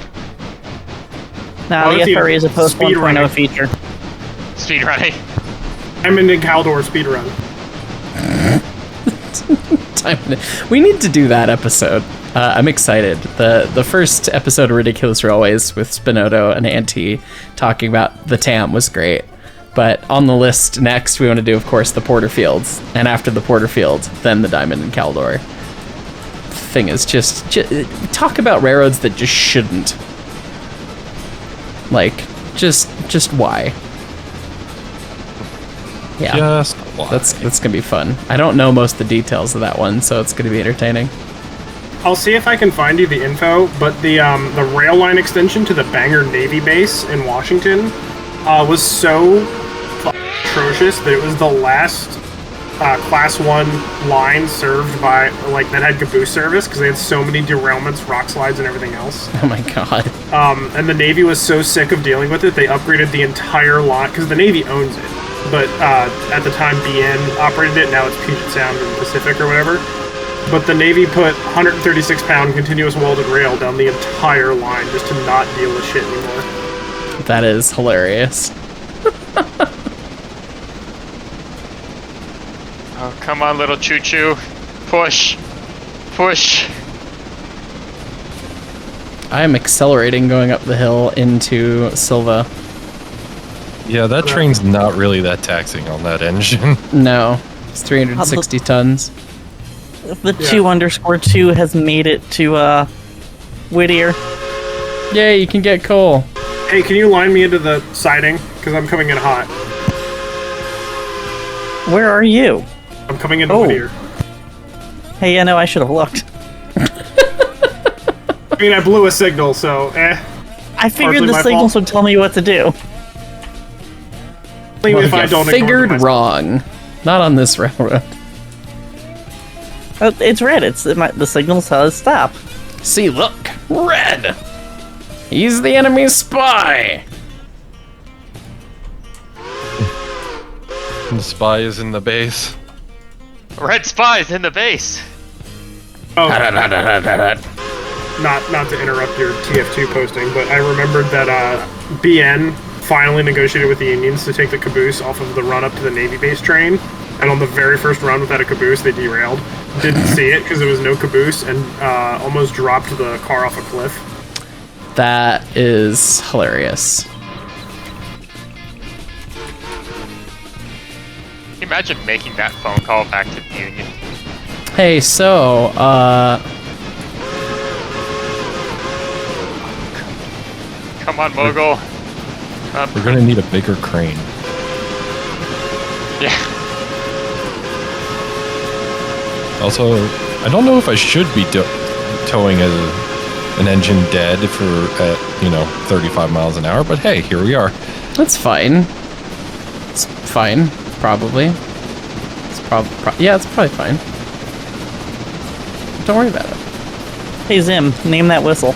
[SPEAKER 4] Now
[SPEAKER 5] Well,
[SPEAKER 4] the FRA is a post
[SPEAKER 5] speed
[SPEAKER 4] 1.0
[SPEAKER 5] running.
[SPEAKER 4] feature.
[SPEAKER 2] Speed running.
[SPEAKER 5] Diamond and Caldor speedrun.
[SPEAKER 1] We need to do that episode. I'm excited. The first episode of Ridiculous Railways with Spinotto and Auntie talking about the TAM was great. But on the list next, we want to do, of course, the Porterfields. And after the Porterfield, then the Diamond and Caldor. Thing is, just talk about railroads that just shouldn't. Like, just why? Yeah,
[SPEAKER 3] Just why?
[SPEAKER 1] that's gonna be fun. I don't know most of the details of that one, so it's gonna be entertaining.
[SPEAKER 5] I'll see if I can find you the info, but the rail line extension to the Bangor Navy base in Washington was so atrocious that it was the last Class 1 line served by, like, that had caboose service, because they had so many derailments, rock slides, and everything else.
[SPEAKER 1] Oh my god.
[SPEAKER 5] And the Navy was so sick of dealing with it, they upgraded the entire line, because the Navy owns it. But at the time, BN operated it, now it's Puget Sound and Pacific or whatever. But the Navy put 136-pound continuous welded rail down the entire line just to not deal with shit anymore.
[SPEAKER 1] That is hilarious.
[SPEAKER 2] Oh, come on, little choo-choo. Push. Push.
[SPEAKER 1] I am accelerating going up the hill into Silva.
[SPEAKER 3] Yeah, that train's not really that taxing on that engine.
[SPEAKER 1] No, it's 360 tons.
[SPEAKER 4] The 2_2 has made it to Whittier.
[SPEAKER 1] Yay, you can get coal.
[SPEAKER 5] Hey, can you line me into the siding? Because I'm coming in hot.
[SPEAKER 4] Where are you?
[SPEAKER 5] I'm coming into
[SPEAKER 4] Oh.
[SPEAKER 5] Whittier.
[SPEAKER 4] Hey, yeah, no, I should have looked.
[SPEAKER 5] I mean, I blew a signal, so
[SPEAKER 4] I figured
[SPEAKER 5] Partly
[SPEAKER 4] the
[SPEAKER 5] my
[SPEAKER 4] signals
[SPEAKER 5] fault.
[SPEAKER 4] would tell me what to do.
[SPEAKER 5] Only if I
[SPEAKER 1] You
[SPEAKER 5] don't ignore
[SPEAKER 1] figured
[SPEAKER 5] them.
[SPEAKER 1] wrong. Not on this railroad.
[SPEAKER 4] It's red. The signal says stop.
[SPEAKER 1] See, look, red. He's the enemy's spy.
[SPEAKER 3] The spy is in the base.
[SPEAKER 2] Red spies in the base.
[SPEAKER 5] Oh, not to interrupt your TF2 posting, but I remembered that BN finally negotiated with the unions to take the caboose off of the run up to the Navy base train, and on the very first run without a caboose, they derailed. Didn't see it because there was no caboose, and almost dropped the car off a cliff.
[SPEAKER 1] That is hilarious.
[SPEAKER 2] Can you imagine making that phone call back to the union?
[SPEAKER 1] Hey, so,
[SPEAKER 2] Come on, Mogul.
[SPEAKER 3] We're gonna need a bigger crane.
[SPEAKER 2] Yeah.
[SPEAKER 3] Also, I don't know if I should be towing an engine dead for at 35 miles an hour, but hey, here we are.
[SPEAKER 1] that's fine. It's fine, probably. It's yeah, it's probably fine. Don't worry about it.
[SPEAKER 4] Hey, Zim, name that whistle.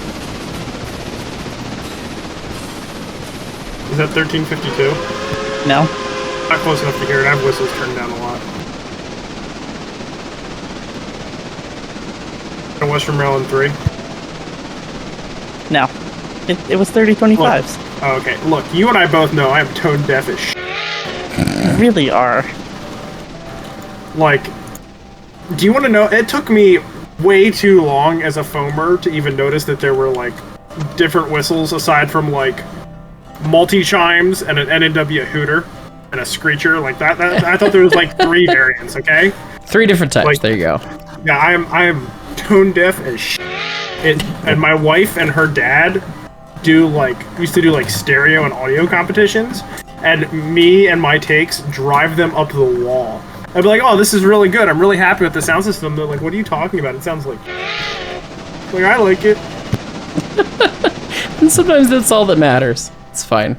[SPEAKER 5] Is that 1352?
[SPEAKER 4] No?
[SPEAKER 5] Not close enough to hear it. I have whistles turned down a lot. And Western Maryland 3.
[SPEAKER 4] No. It was 3025s.
[SPEAKER 5] Oh, okay. Look, you and I both know I am tone deaf as shit.
[SPEAKER 4] You really are.
[SPEAKER 5] Like, do you want to know? It took me way too long as a foamer to even notice that there were, like, different whistles aside from, like, multi-chimes and an NNW hooter and a screecher. Like, that I thought there was, like, 3 variants, okay?
[SPEAKER 1] 3 different types,
[SPEAKER 5] Like-
[SPEAKER 1] there you go.
[SPEAKER 5] Yeah, I am tone deaf as shit. And my wife and her dad used to do like stereo and audio competitions, and me and my takes drive them up the wall. I'd be like, oh, this is really good. I'm really happy with the sound system. They're like, what are you talking about? It sounds like I like it.
[SPEAKER 1] And sometimes that's all that matters. It's fine.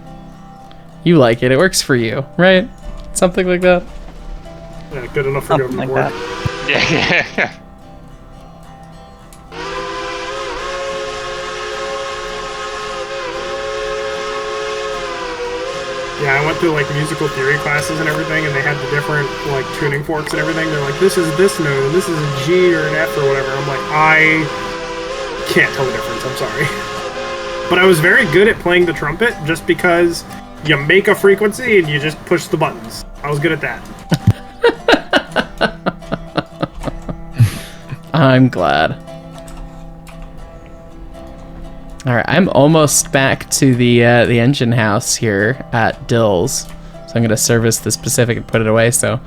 [SPEAKER 1] You like it. It works for you, right? Something like that.
[SPEAKER 5] Yeah, good enough for
[SPEAKER 4] Something
[SPEAKER 5] government
[SPEAKER 4] like
[SPEAKER 5] work.
[SPEAKER 4] that.
[SPEAKER 2] Yeah.
[SPEAKER 5] Yeah, I went through like musical theory classes and everything, and they had the different like tuning forks and everything. They're like, this is this note, and this is a G or an F or whatever. I'm like, I can't tell the difference. I'm sorry. But I was very good at playing the trumpet just because you make a frequency and you just push the buttons. I was good at that.
[SPEAKER 1] I'm glad. All right, I'm almost back to the engine house here at Dill's, so I'm gonna service the Pacific and put it away. So,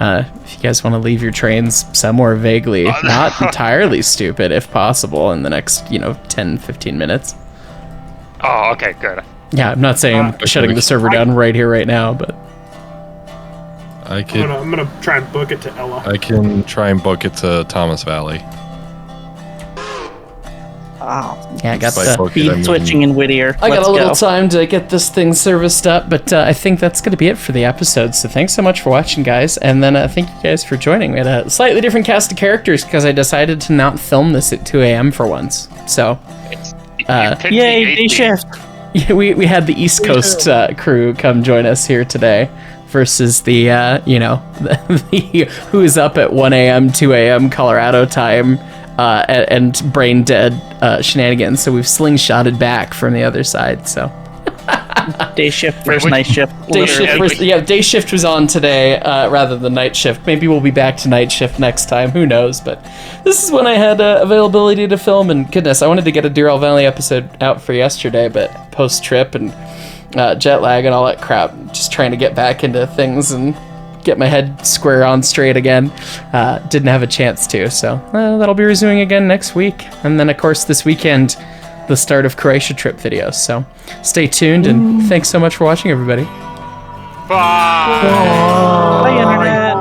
[SPEAKER 1] if you guys want to leave your trains somewhere vaguely, not entirely stupid, if possible, in the next 10-15 minutes.
[SPEAKER 2] Oh, okay, good.
[SPEAKER 1] Yeah, I'm not saying I'm shutting the server down right here, right now, but
[SPEAKER 3] I could.
[SPEAKER 5] I'm gonna try and book it to Ella.
[SPEAKER 3] I can try and book it to Thomas Valley.
[SPEAKER 4] Wow.
[SPEAKER 1] yeah, I got
[SPEAKER 3] By
[SPEAKER 1] the.
[SPEAKER 3] book it, I
[SPEAKER 4] Speed
[SPEAKER 3] mean-
[SPEAKER 4] switching in Whittier.
[SPEAKER 1] I got
[SPEAKER 4] Let's
[SPEAKER 1] a little
[SPEAKER 4] go.
[SPEAKER 1] time to get this thing serviced up, but I think that's going to be it for the episode. So thanks so much for watching, guys, and then thank you guys for joining. We had a slightly different cast of characters because I decided to not film this at 2 a.m. for once. So
[SPEAKER 2] You picked the
[SPEAKER 4] Yay,
[SPEAKER 2] 18th.
[SPEAKER 4] day shift.
[SPEAKER 1] yeah, we had the East Coast crew come join us here today versus the the who is up at 1 a.m., 2 a.m. Colorado time. And brain dead shenanigans. So we've slingshotted back from the other side. So
[SPEAKER 4] Day shift versus
[SPEAKER 2] Which-
[SPEAKER 4] night shift.
[SPEAKER 1] day shift, day shift was on today rather than night shift. Maybe we'll be back to night shift next time. Who knows? But this is when I had availability to film. And goodness, I wanted to get a Deer Valley episode out for yesterday, but post trip and jet lag and all that crap, just trying to get back into things and get my head square on straight again. Didn't have a chance to, so that'll be resuming again next week. And then, of course, this weekend, the start of Croatia trip videos. So stay tuned, and thanks so much for watching, everybody.
[SPEAKER 2] Bye.
[SPEAKER 4] Bye, internet.